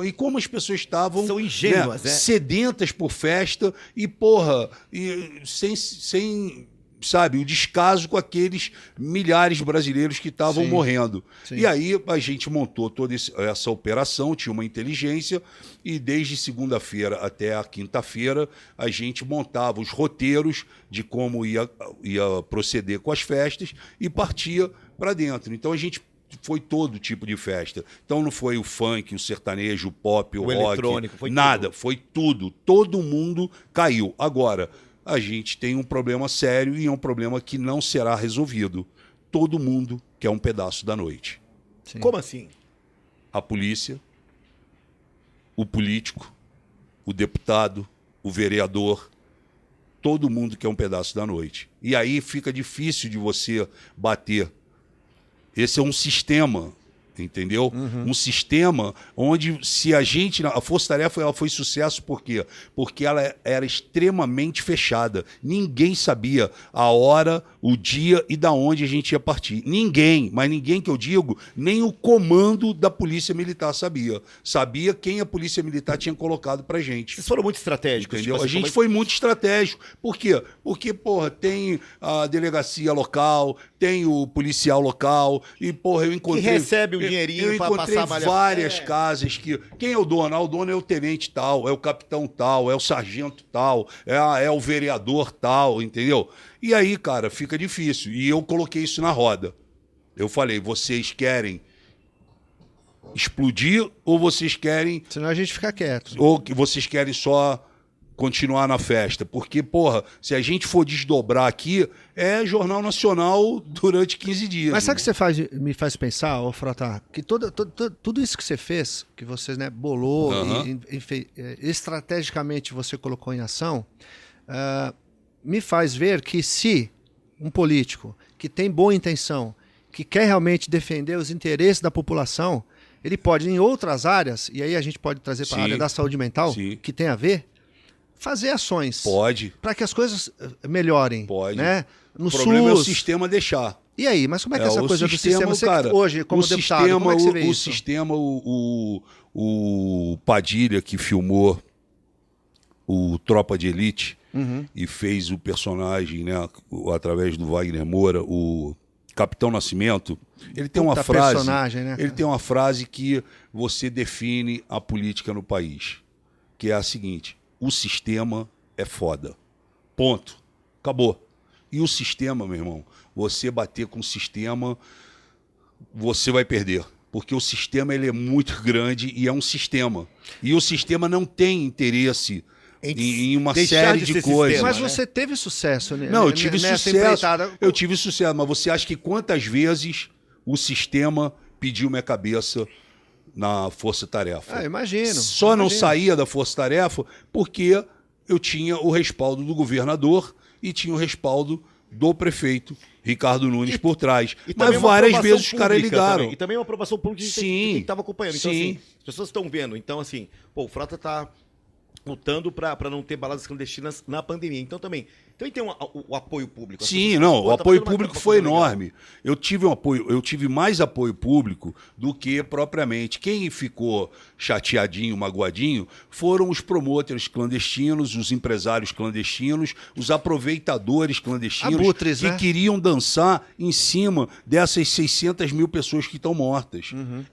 e como as pessoas estavam são ingênuas, sedentas por festa e sem sabe, o descaso com aqueles milhares de brasileiros que estavam morrendo. Sim. E aí a gente montou toda essa operação, tinha uma inteligência, e desde segunda-feira até a quinta-feira a gente montava os roteiros de como ia proceder com as festas e partia para dentro. Então a gente foi todo tipo de festa. Então não foi o funk, o sertanejo, o pop, o rock, eletrônico, foi nada, tudo. foi tudo. Todo mundo caiu. Agora, a gente tem um problema sério e é um problema que não será resolvido. Todo mundo quer um pedaço da noite. Sim. Como assim? A polícia, o político, o deputado, o vereador, todo mundo quer um pedaço da noite. E aí fica difícil de você bater. Esse é um sistema, entendeu? Um sistema onde a Força Tarefa ela foi sucesso por quê? Porque ela era extremamente fechada. Ninguém sabia a hora, o dia e da onde a gente ia partir. Ninguém, mas ninguém que eu digo, nem o comando da Polícia Militar sabia. Sabia quem a Polícia Militar tinha colocado pra gente. Vocês foram muito estratégicos. Entendeu? Tipo assim, a gente foi muito estratégico. Por quê? Porque, porra, tem a delegacia local, tem o policial local, e, porra, eu encontrei... Que recebe o dinheirinho para passar a malha. Várias casas que... Quem é o dono? O dono é o tenente tal, é o capitão tal, é o sargento tal, é o vereador tal, entendeu? E aí, cara, fica difícil. E eu coloquei isso na roda. Eu falei, vocês querem explodir ou vocês querem... Senão a gente fica quieto. Ou que vocês querem só continuar na festa? Porque, porra, se a gente for desdobrar aqui, é Jornal Nacional durante 15 dias. Mas sabe o que me faz pensar, ô Frota? Que tudo isso que você fez, que você, né, bolou, estrategicamente você colocou em ação, me faz ver que se um político que tem boa intenção, que quer realmente defender os interesses da população, ele pode, em outras áreas, e aí a gente pode trazer para a área da saúde mental, que tem a ver, fazer ações. Pode. Para que as coisas melhorem. Pode. Né? No o problema SUS. É o sistema deixar. E aí, mas como é que é essa coisa do sistema? Você cara, hoje, como deputado, como é que você vê isso? O Padilha, que filmou o Tropa de Elite e fez o personagem, né, através do Wagner Moura, o Capitão Nascimento, ele tem uma frase, né, ele tem uma frase que você define a política no país, que é a seguinte: o sistema é foda. Ponto. Acabou. E o sistema, meu irmão, você bater com o sistema, você vai perder. Porque o sistema ele é muito grande e é um sistema. E o sistema não tem interesse em uma série de coisas. Mas você teve sucesso, né? Não, eu tive sucesso. Eu tive sucesso, mas você acha que quantas vezes o sistema pediu minha cabeça na Força Tarefa? Imagino. Só não saía da Força Tarefa porque eu tinha o respaldo do governador e tinha o respaldo do prefeito Ricardo Nunes por trás. Mas várias vezes os caras ligaram. Também. E também uma aprovação pública de quem estava acompanhando. Então, assim, as pessoas estão vendo. Então, assim, o Frota está lutando para não ter baladas clandestinas na pandemia. Então também tem o apoio público. Sim, não, o apoio público foi enorme. Eu tive mais apoio público do que propriamente. Quem ficou chateadinho, magoadinho, foram os promotores clandestinos, os empresários clandestinos, os aproveitadores clandestinos Abutres, que queriam dançar em cima dessas 600 mil pessoas que estão mortas.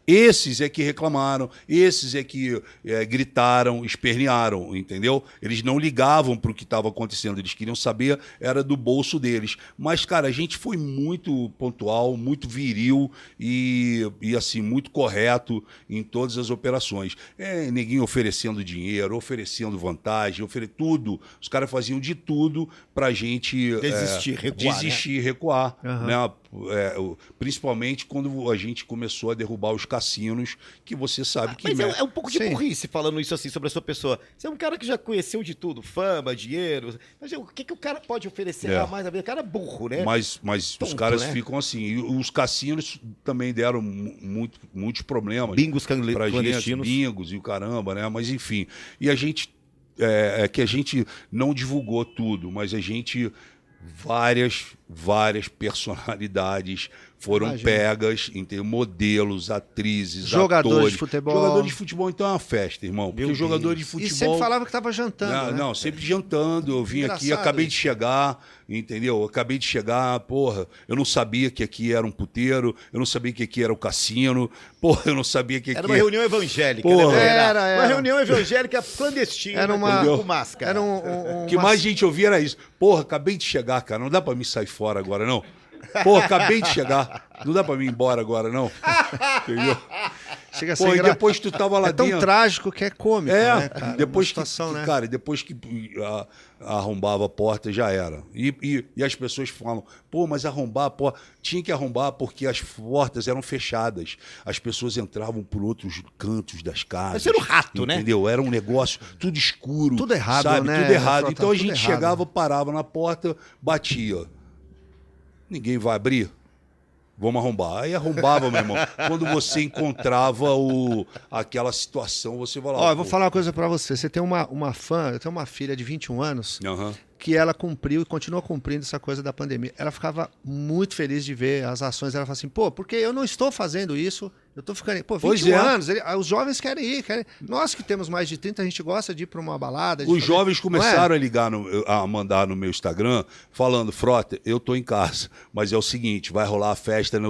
Esses é que reclamaram, esses é que gritaram, espernearam, entendeu? Eles não ligavam para o que estava acontecendo, eles queriam saber era do bolso deles. Mas, cara, a gente foi muito pontual, muito viril e assim, muito correto em todas as operações. Ninguém oferecendo dinheiro, oferecendo vantagem, tudo. Os caras faziam de tudo pra gente desistir, recuar. Né? Principalmente quando a gente começou a derrubar os cassinos, que você sabe que... Mas é um pouco de burrice falando isso assim sobre a sua pessoa. Você é um cara que já conheceu de tudo, fama, dinheiro. Mas o que o cara pode oferecer a mais a vida? O cara é burro, né? Mas Tonto, os caras ficam assim. E os cassinos também deram muitos problemas. Bingos clandestinos. Bingos e o caramba, né? Mas enfim. E a gente... que a gente não divulgou tudo, mas a gente... Várias personalidades foram pegas, modelos, atrizes, jogadores atores. De futebol. Jogadores de futebol, então é uma festa, irmão. Porque jogadores de futebol... E sempre falava que estava jantando, Não, sempre jantando. Eu vim aqui, acabei de chegar, entendeu? Acabei de chegar, porra, eu não sabia que aqui era um puteiro, eu não sabia que aqui era o cassino, porra, eu não sabia que aqui... Era uma reunião evangélica, porra, né? Era. Uma reunião evangélica clandestina, era uma com máscara. Era O que mais a gente ouvia era isso. Porra, acabei de chegar, cara, não dá pra me sair fora agora, não. Porra, acabei de chegar. Não dá pra mim ir embora agora, não. Entendeu? Chega a ser e depois tu tava lá dentro... É tão trágico que é cômico, né, cara? Depois situação, né? Cara, depois que arrombava a porta, já era. E as pessoas falam, pô, mas arrombar a porta... Tinha que arrombar porque as portas eram fechadas. As pessoas entravam por outros cantos das casas. Mas era um rato, né? Entendeu? Era um negócio tudo escuro. Tudo errado, sabe? né? Tudo errado. Frota, então a tudo gente errado. chegava, parava na porta, batia. Ninguém vai abrir? Vamos arrombar. Aí arrombava, meu irmão. Quando você encontrava aquela situação, você vai lá. Eu vou falar uma coisa pra você. Você tem uma fã, eu tenho uma filha de 21 anos, que ela cumpriu e continua cumprindo essa coisa da pandemia. Ela ficava muito feliz de ver as ações. Ela fala assim, pô, porque eu não estou fazendo isso, eu tô ficando... Pô, 21 anos, os jovens querem ir. Nós que temos mais de 30, a gente gosta de ir pra uma balada. Os jovens começaram a ligar, a mandar no meu Instagram, falando, Frota, eu tô em casa, mas é o seguinte, vai rolar a festa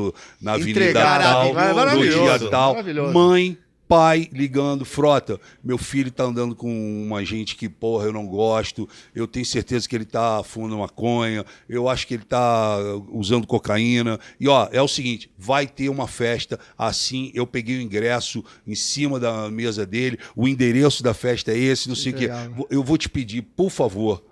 na Avenida tal, no dia tal. Mãe, pai ligando, Frota, meu filho tá andando com uma gente que, porra, eu não gosto, eu tenho certeza que ele tá fumando maconha, eu acho que ele tá usando cocaína, e ó, é o seguinte, vai ter uma festa, assim, eu peguei o ingresso em cima da mesa dele, o endereço da festa é esse, não sei o quê, eu vou te pedir, por favor,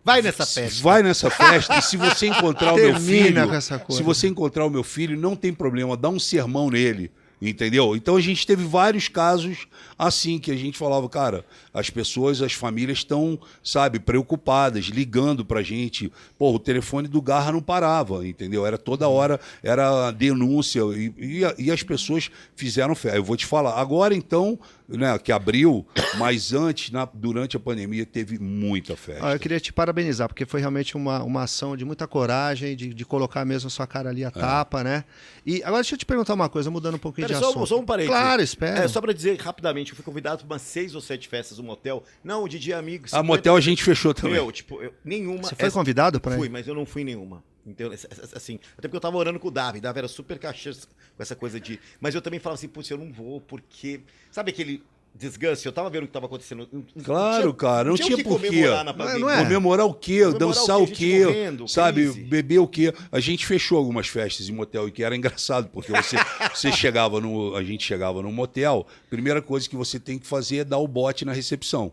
Vai nessa festa. vai nessa festa, e se você encontrar o meu filho, com essa coisa. se você encontrar o meu filho, não tem problema, dá um sermão nele. Entendeu? Então a gente teve vários casos assim, que a gente falava, cara, as pessoas, as famílias estão, sabe, preocupadas, ligando pra gente. Pô, o telefone do Garra não parava, entendeu? Era toda hora, era denúncia, e as pessoas fizeram fé. Eu vou te falar, agora então, né, que abriu, mas antes, durante a pandemia, teve muita festa. Eu queria te parabenizar, porque foi realmente uma ação de muita coragem, de colocar mesmo a sua cara ali a tapa, né? E agora deixa eu te perguntar uma coisa, mudando um pouquinho de assunto. Só um parênteses. Claro, espera. Só pra dizer rapidamente, eu fui convidado para umas 6 ou 7 festas no motel. Não, o DJ amigo. A motel a gente fechou também. Nenhuma. Você foi convidado para ir? Fui, mas eu não fui em nenhuma. Então, assim, até porque eu tava orando com o Davi. Davi era super caixas com essa coisa de... Mas eu também falava assim, putz, eu não vou, porque... Sabe aquele desgaste? Eu tava vendo o que tava acontecendo. Claro, cara, não tinha o que porquê. comemorar na pandemia. Não é? Comemorar o quê? Dançar o quê? Morrendo, Sabe? crise. Beber o quê? A gente fechou algumas festas em motel, e que era engraçado, porque você chegava a gente chegava no motel, primeira coisa que você tem que fazer é dar o bote na recepção.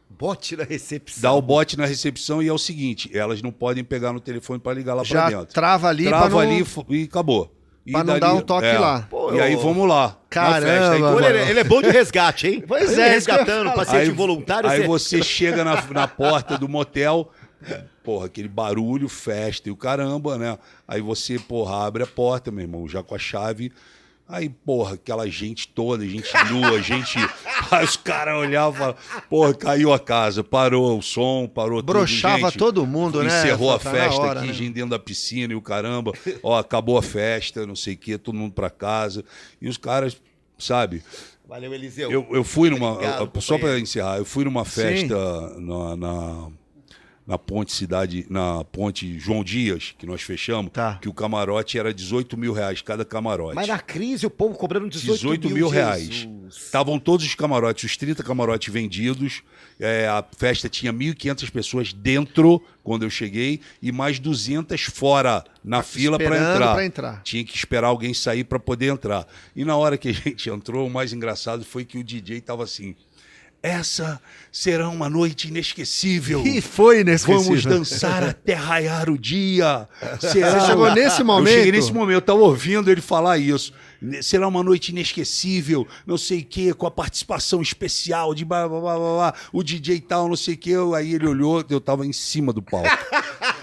Bote na recepção. Dá o bote na recepção, e é o seguinte, elas não podem pegar no telefone para ligar lá Já pra dentro. trava ali Trava pra não... ali e acabou. E Pra não dar um toque lá. Pô, E aí vamos lá. Caramba, na festa. Aí, mano. Ele é bom de resgate, hein? Pois Ele é, isso que eu ia resgatando, falar. paciente involuntário. Aí você chega na porta do motel, porra, aquele barulho, festa e o caramba, né? Aí você, porra, abre a porta, meu irmão, já com a chave. Aí, porra, aquela gente toda, gente nua, gente... Aí os caras olhavam e falavam, porra, caiu a casa, parou o som, parou Broxava tudo, gente. todo mundo, né? Encerrou a Tá na festa hora, aqui, né? gente dentro da piscina e o caramba. Ó, acabou a festa, não sei o quê, todo mundo pra casa. E os caras, sabe... Valeu, Eliseu. Eu fui numa... Obrigado, só pra companheiro. encerrar, eu fui numa festa na ponte João Dias, que nós fechamos, Tá. que o camarote era R$18.000 cada camarote. Mas na crise o povo cobrando 18 mil reais. Jesus. Estavam todos os camarotes, os 30 camarotes vendidos. A festa tinha 1.500 pessoas dentro, quando eu cheguei, e mais 200 fora, na fila para Esperando pra entrar. entrar. Tinha que esperar alguém sair para poder entrar. E na hora que a gente entrou, o mais engraçado foi que o DJ estava assim... Essa será uma noite inesquecível. E foi inesquecível. Vamos dançar até raiar o dia. Será... Você chegou nesse momento? Eu cheguei nesse momento, eu estava ouvindo ele falar isso. Será uma noite inesquecível, não sei o quê, com a participação especial de blá, blá, blá, blá, blá, o DJ tal, não sei o quê. Aí ele olhou, eu estava em cima do palco.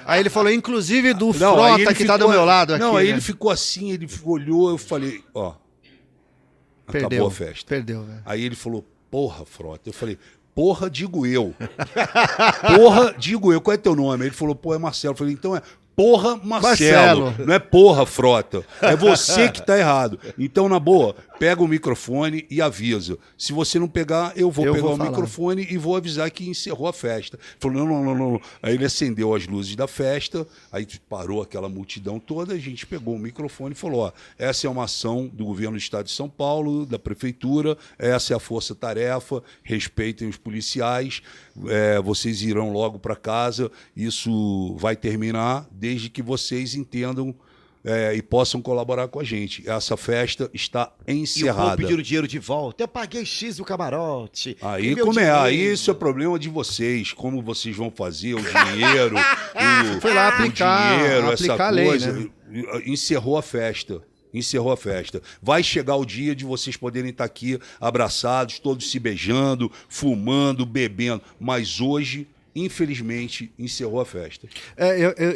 Aí ele falou, inclusive do Não, aí Frota ele que tá ficou- do meu lado aqui. Não, aí né? ele ficou assim, ele olhou, eu falei, ó, Perdeu, acabou a festa. Perdeu, velho. Aí ele falou, porra, Frota. Eu falei, porra, digo eu. Porra, digo eu. Qual é teu nome? Ele falou, pô, é Marcelo. Eu falei, então é porra, Marcelo. Marcelo. Não é porra, Frota. É você que tá errado. Então, na boa, pega o microfone e avisa. Se você não pegar, eu vou pegar o falar. microfone e vou avisar que encerrou a festa. Ele falou, não. Aí ele acendeu as luzes da festa, aí parou aquela multidão toda, a gente pegou o microfone e falou, ó, essa é uma ação do governo do estado de São Paulo, da prefeitura, essa é a força-tarefa, respeitem os policiais, vocês irão logo para casa, isso vai terminar desde que vocês entendam e possam colaborar com a gente. Essa festa está E o povo encerrada. pedindo dinheiro de volta. Eu paguei X do camarote. Aí E meu como é? dinheiro? Aí isso é problema de vocês, como vocês vão fazer o dinheiro, Foi lá aplicar- o dinheiro, aplicar essa a lei, coisa. né? Encerrou a festa. Encerrou a festa. Vai chegar o dia de vocês poderem estar aqui abraçados, todos se beijando, fumando, bebendo. Mas hoje, infelizmente, encerrou a festa.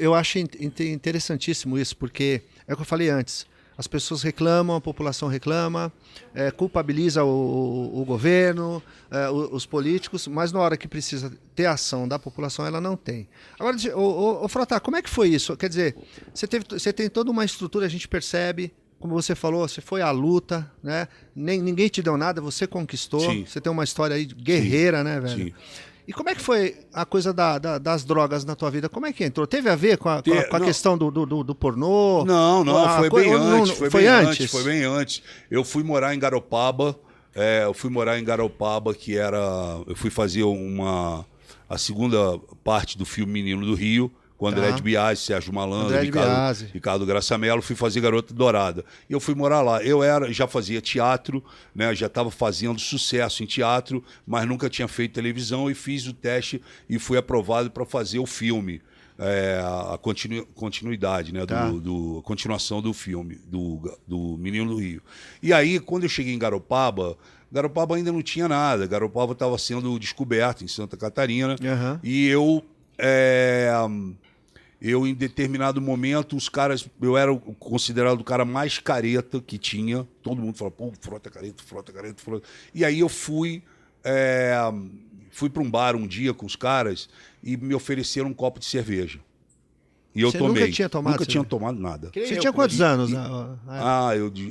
Eu acho interessantíssimo isso, porque é o que eu falei antes. As pessoas reclamam, a população reclama, culpabiliza o governo, os políticos, mas na hora que precisa ter ação da população, ela não tem. Agora, Frota, como é que foi isso? Quer dizer, você tem toda uma estrutura, a gente percebe, como você falou, você foi à luta, né? Ninguém te deu nada, você conquistou. Sim. Você tem uma história aí guerreira, né, velho? Sim. E como é que foi a coisa das drogas na tua vida? Como é que entrou? Teve a ver com a Não. questão do pornô? Não, A foi coi- bem ou não- antes. Foi bem antes. Eu fui morar em Garopaba, Eu fui morar em Garopaba, que era... Eu fui fazer a segunda parte do filme Menino do Rio, com André de Biasi, Sérgio Malandro, Ricardo Graça Mello, fui fazer Garota Dourada. E eu fui morar lá. Já fazia teatro, né? Já estava fazendo sucesso em teatro, mas nunca tinha feito televisão e fiz o teste e fui aprovado para fazer o filme. A continuidade, né? A continuação do filme, do Menino do Rio. E aí, quando eu cheguei em Garopaba ainda não tinha nada. Garopaba estava sendo descoberto em Santa Catarina. E eu, em determinado momento, eu era considerado o cara mais careta que tinha. Todo mundo falava, pô, frota careta. E aí eu fui para um bar um dia com os caras e me ofereceram um copo de cerveja. E eu tomei. Nunca tinha tomado? Nunca tinha tomado nada. Você tinha quantos anos?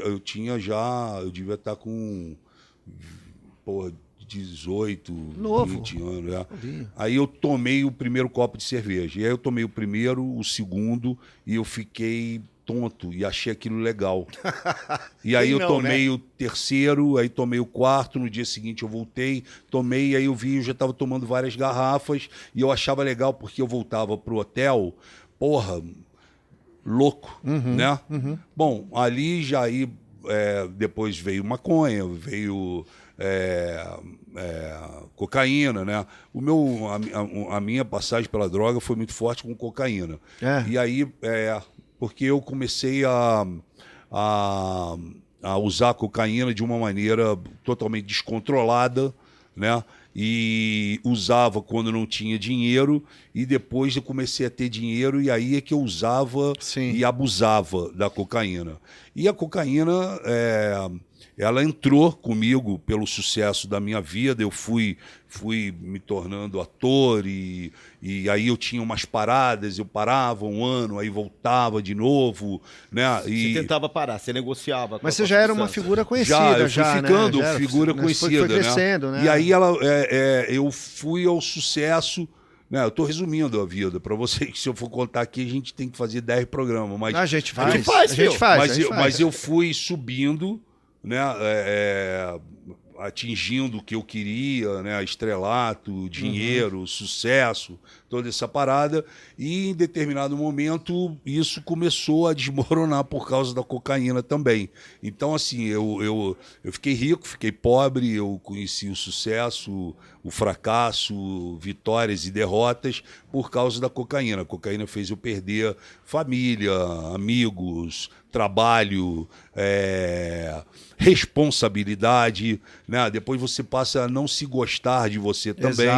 Eu tinha já... Eu devia estar com... 18, Novo. 20 anos. Aí eu tomei o primeiro copo de cerveja. E aí eu tomei o primeiro, o segundo, e eu fiquei tonto e achei aquilo legal. E aí eu tomei o terceiro, aí tomei o quarto, no dia seguinte eu voltei, tomei, aí eu já estava tomando várias garrafas, e eu achava legal porque eu voltava pro hotel, louco, né? Bom, ali já depois veio maconha, veio... cocaína, né? A minha passagem pela droga foi muito forte com cocaína. E aí, porque eu comecei a usar cocaína de uma maneira totalmente descontrolada, né? E usava quando não tinha dinheiro, e depois eu comecei a ter dinheiro, e aí é que eu usava e abusava da cocaína. E a cocaína... ela entrou comigo pelo sucesso da minha vida, eu fui me tornando ator e aí eu tinha umas paradas, eu parava um ano, aí voltava de novo, né? Você tentava parar, você negociava. Mas você já era uma figura conhecida, eu fui ficando né? figura conhecida, foi crescendo, né? E aí eu fui ao sucesso. Eu estou resumindo a vida para vocês. Se eu for contar aqui, a gente tem que fazer 10 programas. Mas a gente faz. Mas eu fui subindo, né, atingindo o que eu queria, né, estrelato, dinheiro, sucesso, toda essa parada, e em determinado momento isso começou a desmoronar por causa da cocaína também. Então, assim, eu fiquei rico, fiquei pobre, eu conheci o sucesso, o fracasso, vitórias e derrotas por causa da cocaína. A cocaína fez eu perder família, amigos, trabalho, responsabilidade, né? Depois você passa a não se gostar de você também.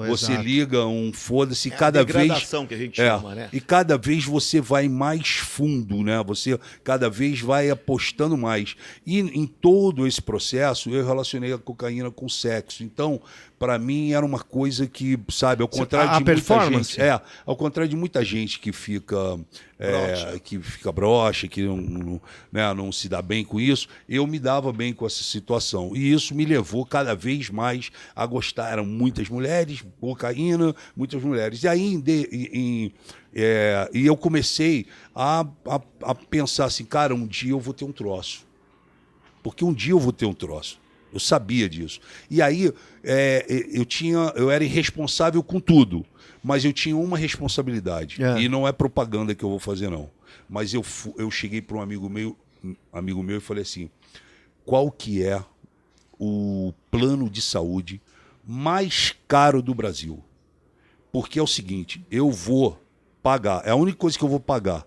Você liga um foda-se cada vez. Que a gente chama, né? E cada vez você vai mais fundo, né? Você cada vez vai apostando mais. E em todo esse processo eu relacionei a cocaína com sexo. Então, para mim era uma coisa que, sabe, ao contrário de muita gente, ao contrário de muita gente que fica broxa, que não se dá bem com isso, eu me dava bem com essa situação. E isso me levou cada vez mais a gostar. Eram muitas mulheres, cocaína, muitas mulheres. E aí e eu comecei a pensar assim, cara, um dia eu vou ter um troço. Porque um dia eu vou ter um troço. Eu sabia disso. E aí eu era irresponsável com tudo, mas eu tinha uma responsabilidade. E não é propaganda que eu vou fazer, não. Mas eu cheguei para um amigo meu e falei assim, qual que é o plano de saúde mais caro do Brasil? Porque é o seguinte, eu vou pagar, a única coisa que eu vou pagar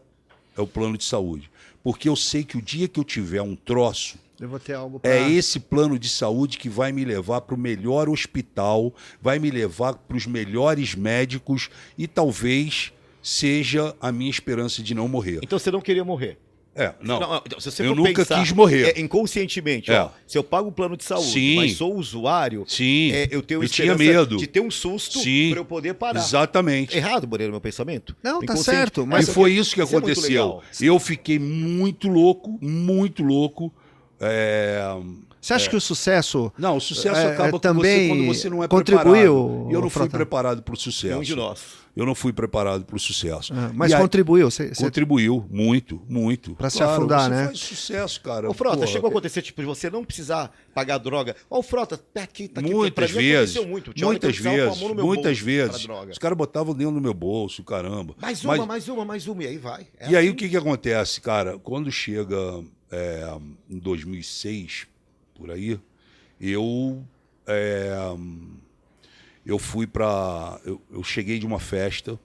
é o plano de saúde. Porque eu sei que o dia que eu tiver um troço, eu vou ter algo pra... é esse plano de saúde que vai me levar para o melhor hospital, vai me levar para os melhores médicos e talvez seja a minha esperança de não morrer. Então você não queria morrer? Não. Se você eu for nunca pensar, quis morrer. Inconscientemente, se eu pago o plano de saúde, Sim. mas sou usuário, eu tenho tinha medo de ter um susto para eu poder parar. Exatamente. Errado, Moreira, meu pensamento? Não, tá certo. Mas foi isso que aconteceu. Eu fiquei muito louco, Você acha que o sucesso... Não, o sucesso acaba com também você quando você não é contribuiu, preparado. Eu não fui Frota? preparado para o sucesso. Nenhum de nós. Eu não fui preparado para o sucesso. Mas E aí, contribuiu. contribuiu muito, muito. Pra se afundar, você né? faz sucesso, cara. Ô, Frota, Porra. chegou a acontecer, tipo, de você não precisar pagar droga. Ó, o Frota, tá aqui. Muitas Pra mim vezes, aconteceu muito. Tinha hora que eu muitas precisava pôr a vezes, mão no meu muitas bolso vezes. pra droga. Os caras botavam dentro do meu bolso, caramba. Mais Mas- uma, e aí vai. É E aí assim. o que que acontece, cara? Quando chega em 2006, por aí, eu fui pra... Eu cheguei de uma festa,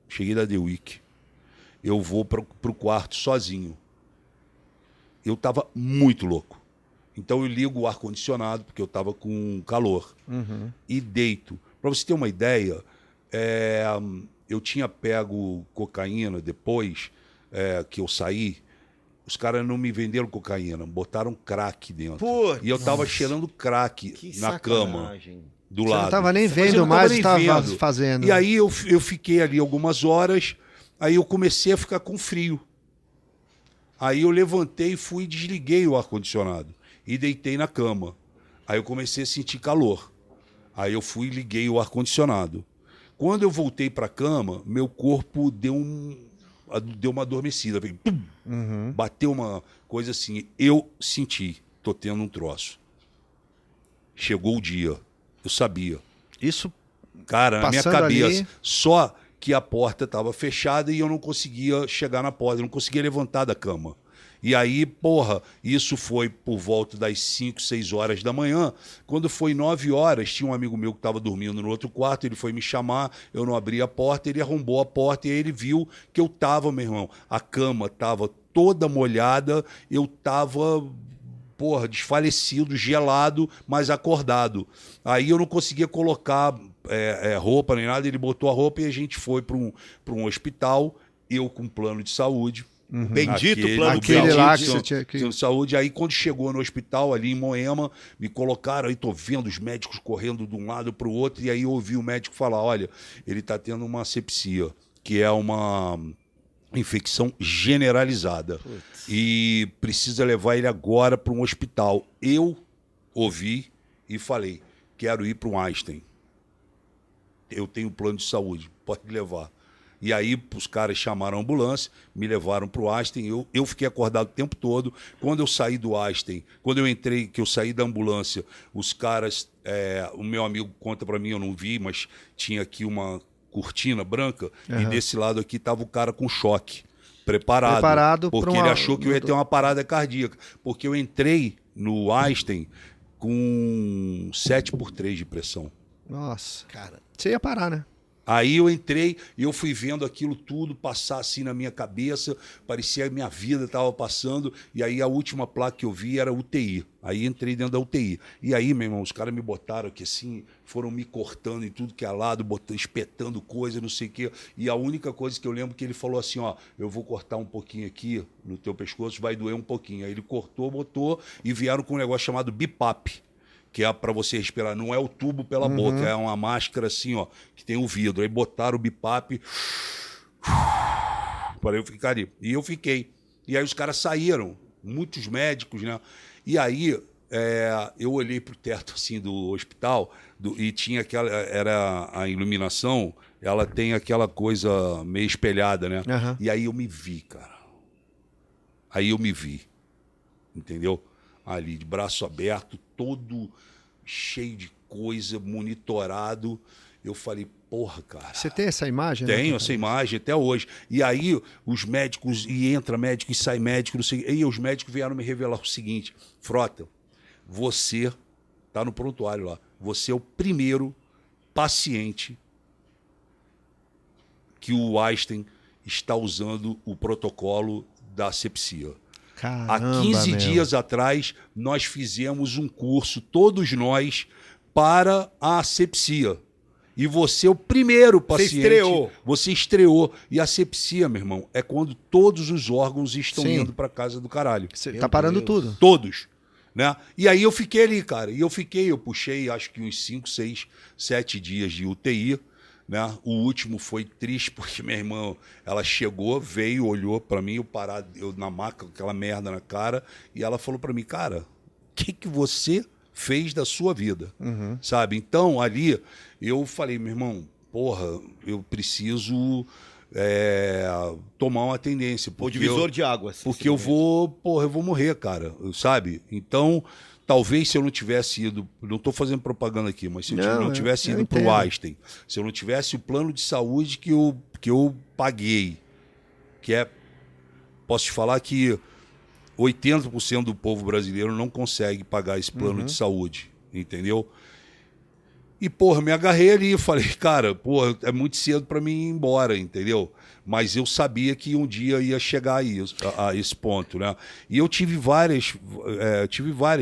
cheguei da The Week, eu vou pro quarto sozinho. Eu tava muito louco. Então eu ligo o ar-condicionado, porque eu tava com calor, e deito. Pra você ter uma ideia, eu tinha pego cocaína depois que eu saí. Os caras não me venderam cocaína, botaram crack dentro. Putz, e eu tava cheirando crack que na cama, sacanagem. do Você lado. não tava nem Mas eu vendo não tava mais o nem que tava vendo. fazendo. E aí eu fiquei ali algumas horas, aí eu comecei a ficar com frio. Aí eu levantei e fui e desliguei o ar-condicionado. E deitei na cama. Aí eu comecei a sentir calor. Aí eu fui e liguei o ar-condicionado. Quando eu voltei para a cama, meu corpo deu uma adormecida. Veio, pum, bateu uma coisa assim. Eu senti, tô tendo um troço. Chegou o dia. Eu sabia. Isso Cara, na minha Passando cabeça, ali- só que a porta estava fechada e eu não conseguia chegar na porta, eu não conseguia levantar da cama. E aí, porra, isso foi por volta das 5, 6 horas da manhã. Quando foi 9 horas, tinha um amigo meu que estava dormindo no outro quarto, ele foi me chamar, eu não abri a porta, ele arrombou a porta e aí ele viu que eu tava, meu irmão, a cama tava toda molhada, eu tava... porra, desfalecido, gelado, mas acordado. Aí eu não conseguia colocar roupa nem nada, ele botou a roupa e a gente foi para um hospital, eu com plano de saúde. Bendito Aquele- plano de Aquele saúde. lá que você tinha que... Plano de saúde. Aí quando chegou no hospital ali em Moema, me colocaram, aí tô vendo os médicos correndo de um lado para o outro, e aí eu ouvi o médico falar, olha, ele tá tendo uma sepsia, que é uma infecção generalizada. E precisa levar ele agora para um hospital. Eu ouvi e falei, quero ir para um Einstein. Eu tenho plano de saúde, pode levar. E aí os caras chamaram a ambulância, me levaram para o Einstein, eu fiquei acordado o tempo todo. Quando eu saí do Einstein, quando eu entrei, que eu saí da ambulância, os caras, o meu amigo conta para mim, eu não vi, mas tinha aqui uma cortina branca e desse lado aqui estava o cara com choque, preparado pra porque uma- ele achou que eu ia ter uma parada cardíaca. Porque eu entrei no Einstein com 7/3 de pressão. Nossa. Cara, Você ia parar, né? Aí eu entrei e eu fui vendo aquilo tudo passar assim na minha cabeça, parecia que a minha vida estava passando, e aí a última placa que eu vi era UTI. Aí entrei dentro da UTI. E aí, meu irmão, os caras me botaram aqui assim, foram me cortando em tudo que é lado, espetando coisa, não sei o quê. E a única coisa que eu lembro que ele falou assim, ó, eu vou cortar um pouquinho aqui no teu pescoço, vai doer um pouquinho. Aí ele cortou, botou e vieram com um negócio chamado BiPAP, que é para você respirar, não é o tubo pela boca, é uma máscara assim, ó, que tem o vidro. Aí botaram o BiPAP para eu ficar ali. E eu fiquei. E aí os caras saíram, muitos médicos, né? E aí eu olhei pro teto assim do hospital e tinha era a iluminação, ela tem aquela coisa meio espelhada, né? E aí eu me vi, cara. Aí eu me vi, entendeu? Ali, de braço aberto, todo cheio de coisa, monitorado. Eu falei, porra, cara. Você tem essa imagem? né? Tenho essa imagem até hoje. E aí os médicos, e entra médico e sai médico, não sei. E os médicos vieram me revelar o seguinte, Frota, você tá no prontuário lá, você é o primeiro paciente que o Einstein está usando o protocolo da asepsia. Caramba, Há 15 meu. dias atrás, nós fizemos um curso, todos nós, para a asepsia. E você é o primeiro paciente. estreou. Você estreou. E a asepsia, meu irmão, é quando todos os órgãos estão Sim. indo para casa do caralho. Você Meu tá parando Deus. tudo. Todos. Né? E aí eu fiquei ali, cara. Eu puxei acho que uns 5, 6, 7 dias de UTI. Né? O último foi triste porque minha irmã, ela chegou, veio, olhou para mim, eu na maca com aquela merda na cara, e ela falou para mim, cara, o que você fez da sua vida, sabe? Então, ali, eu falei, meu irmão, porra, eu preciso tomar uma tendência. O divisor de águas. Porque eu vou morrer, cara, sabe? Então, talvez se eu não tivesse ido, não estou fazendo propaganda aqui, mas se eu não tivesse ido para o Einstein, se eu não tivesse o plano de saúde que eu paguei, posso te falar que 80% do povo brasileiro não consegue pagar esse plano de saúde, entendeu? E, porra, me agarrei ali e falei, cara, porra, é muito cedo para mim ir embora, entendeu? Mas eu sabia que um dia ia chegar a esse ponto, né? E eu tive várias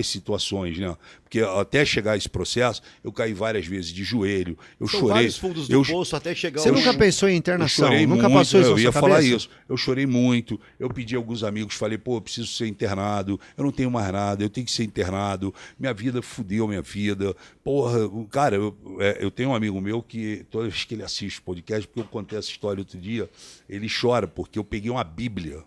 situações, né? Porque até chegar a esse processo, eu caí várias vezes de joelho, eu chorei. Vários fundos do poço até chegar Você nunca pensou em internação? Nunca muito, passou isso na eu ia sua falar cabeça? isso. Eu chorei muito, eu pedi a alguns amigos, falei, pô, eu preciso ser internado, eu não tenho mais nada, eu tenho que ser internado, minha vida fudeu minha vida. Porra, cara, eu tenho um amigo meu que, toda vez que ele assiste o podcast, porque eu contei essa história outro dia, ele chora, porque eu peguei uma Bíblia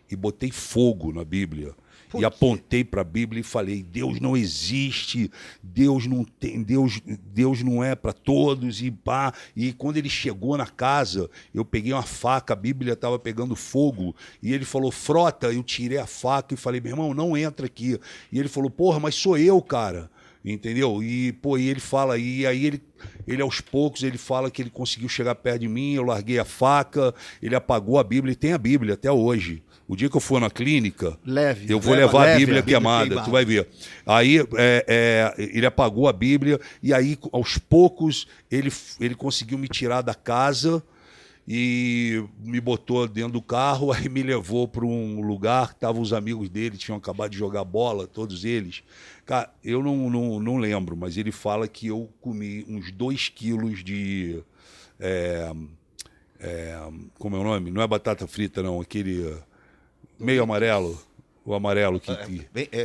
e botei fogo na Bíblia. E apontei para a Bíblia e falei, Deus não existe, Deus não tem, Deus não é para todos, e pá. E quando ele chegou na casa, eu peguei uma faca, a Bíblia estava pegando fogo, e ele falou, Frota, eu tirei a faca e falei, meu irmão, não entra aqui. E ele falou, porra, mas sou eu, cara. Entendeu? E, pô, e ele fala, e aí ele aos poucos, ele fala que ele conseguiu chegar perto de mim, eu larguei a faca, ele apagou a Bíblia, e tem a Bíblia até hoje. O dia que eu for na clínica, eu vou levar a Bíblia queimada, tu vai ver. Aí ele apagou a Bíblia, e aí, aos poucos, ele conseguiu me tirar da casa e me botou dentro do carro, aí me levou para um lugar que estavam os amigos dele, tinham acabado de jogar bola, todos eles. Cara, eu não lembro, mas ele fala que eu comi uns 2 quilos de... como é o nome? Não é batata frita, não, aquele meio amarelo, o amarelo que...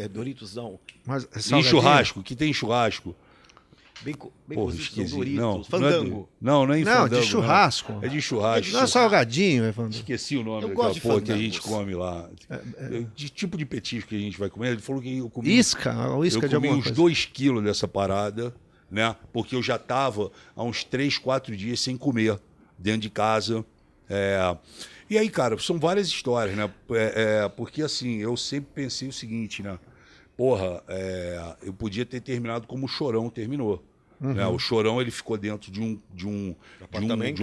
Doritos não. Mas, em churrasco, que tem churrasco. Bem Porra, cozidos, esqueci. Doritos, fandango. Não é em Não, fandango. de churrasco. Não. É de churrasco. Não é salgadinho, Evandro. Esqueci o nome Eu daquela gosto de porra que a fandangos. gente come lá. De tipo de petisco que a gente vai comer. Ele falou que eu comi... Isca de eu comi alguma uns coisa. 2 quilos dessa parada, né? Porque eu já estava há uns 3, 4 dias sem comer dentro de casa. E aí, cara, são várias histórias, né? Porque assim, eu sempre pensei o seguinte, né? Porra, eu podia ter terminado como o Chorão terminou. Né? O Chorão, ele ficou dentro de um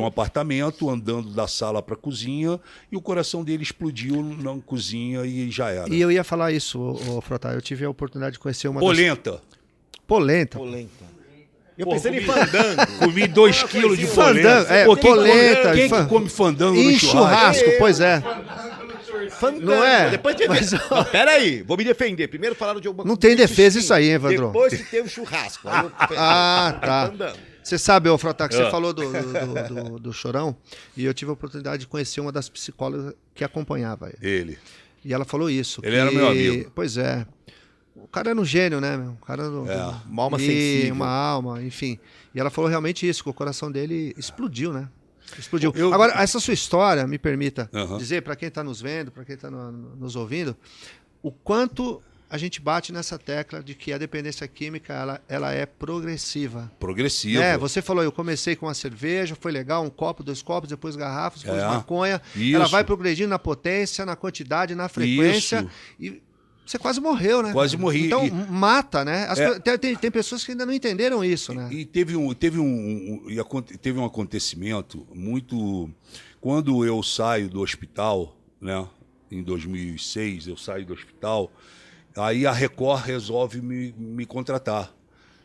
apartamento, andando da sala para a cozinha, e o coração dele explodiu na cozinha e já era. E eu ia falar isso, Frota. Eu tive a oportunidade de conhecer uma Polenta. Polenta. Eu pensei em fandango. Comi 2 quilos de polenta. Fandango, polenta. Quem que come fandango em no churrasco? pois é. Fandango. Não é? Depois Não, peraí, vou me defender. Primeiro falaram de alguma Não tem defesa isso aí, hein, Evandro? Depois que teve o churrasco. Aí eu... Tá. Fandango. Você sabe, Frota, que você falou do Chorão, e eu tive a oportunidade de conhecer uma das psicólogas que acompanhava ele. Ele. E ela falou isso. Ele era meu amigo. Pois é. O cara era um gênio, né, meu? O cara era uma alma sensível. Uma alma, enfim. E ela falou realmente isso, que o coração dele explodiu, né? Explodiu. Eu- Agora, essa sua história, me permita Aham. dizer para quem está nos vendo, para quem está nos ouvindo, o quanto a gente bate nessa tecla de que a dependência química ela é progressiva. Progressivo. Você falou, eu comecei com a cerveja, foi legal, 1 copo, 2 copos, depois garrafas, depois maconha. Isso. Ela vai progredindo na potência, na quantidade, na frequência. E você quase morreu, né? Quase morri. Então, E- mata, né? Tem pessoas que ainda não entenderam isso, né? E teve um acontecimento muito... Quando eu saio do hospital, né, em 2006, eu saio do hospital, aí a Record resolve me contratar.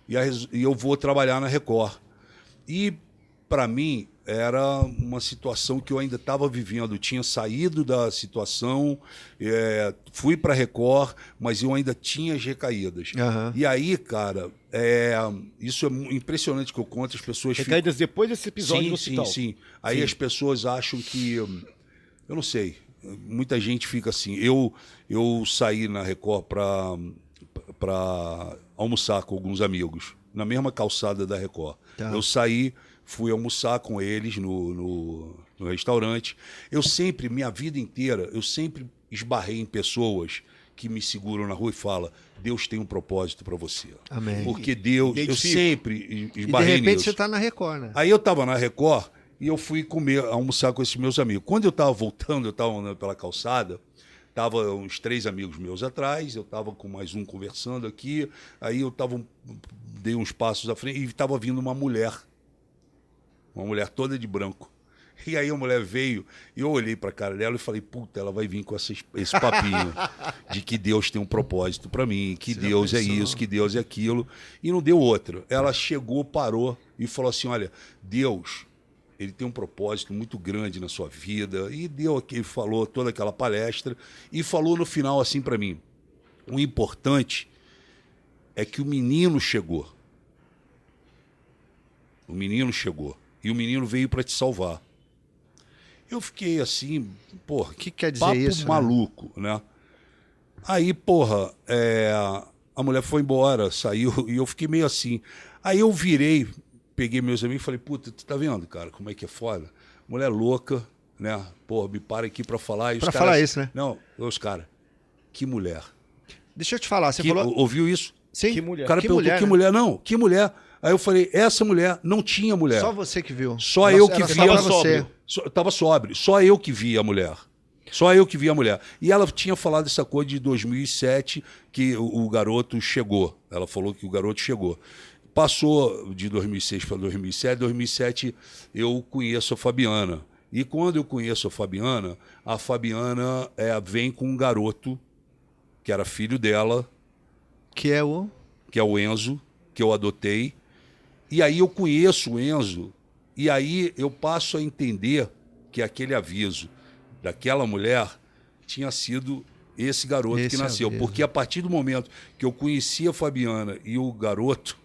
E eu vou trabalhar na Record. E, para mim, era uma situação que eu ainda estava vivendo. Eu tinha saído da situação, fui para a Record, mas eu ainda tinha as recaídas. Aham. E aí, cara, isso é impressionante que eu conto. As pessoas Recaídas depois desse episódio no sim, hospital. sim. Aí as pessoas acham que... Eu não sei. Muita gente fica assim. Eu saí na Record para almoçar com alguns amigos, na mesma calçada da Record. Tá. Eu saí, fui almoçar com eles no restaurante. Minha vida inteira, eu sempre esbarrei em pessoas que me seguram na rua e falam: Deus tem um propósito para você. Amém. Porque Deus, eu Identifico. sempre E de esbarrei repente nisso. você tá na Record, né? Aí eu tava na Record e eu fui almoçar com esses meus amigos. Quando eu tava voltando, eu tava andando pela calçada, tava uns 3 amigos meus atrás, eu tava com mais um conversando aqui, aí eu dei uns passos à frente e tava vindo uma mulher toda de branco. E aí a mulher veio e eu olhei pra cara dela e falei: puta, ela vai vir com esse papinho de que Deus tem um propósito pra mim, que Deus é isso, que Deus é aquilo. E não deu outra. Ela chegou, parou e falou assim: olha, Deus, ele tem um propósito muito grande na sua vida. E falou toda aquela palestra e falou no final assim pra mim: o importante é que o menino chegou. O menino chegou. E o menino veio pra te salvar. Eu fiquei assim, porra, Que quer dizer papo isso, né? maluco, né? Aí, porra, a mulher foi embora, saiu, e eu fiquei meio assim. Aí eu virei, peguei meus amigos e falei: puta, tu tá vendo, cara, como é que é foda? Mulher louca, né? Porra, me para aqui pra falar. E os Pra caras, falar isso, né? Não, os caras, que mulher. Deixa eu te falar, você Que, falou... ouviu isso? Sim, Que mulher? O cara que perguntou: mulher, que né? mulher? Não, que mulher? Aí eu falei: essa mulher não tinha mulher. Só você que viu. Só Ela- eu que ela vi só pra ela você. Tava sóbrio. Só eu que vi a mulher. Só eu que vi a mulher. E ela tinha falado essa coisa de 2007, que o garoto chegou. Ela falou que o garoto chegou. Passou de 2006 para 2007. 2007 eu conheço a Fabiana. E quando eu conheço a Fabiana vem com um garoto, que era filho dela, Que é o... que é o Enzo, que eu adotei. E aí eu conheço o Enzo, e aí eu passo a entender que aquele aviso daquela mulher tinha sido esse garoto Esse que nasceu. aviso. Porque a partir do momento que eu conheci a Fabiana e o garoto,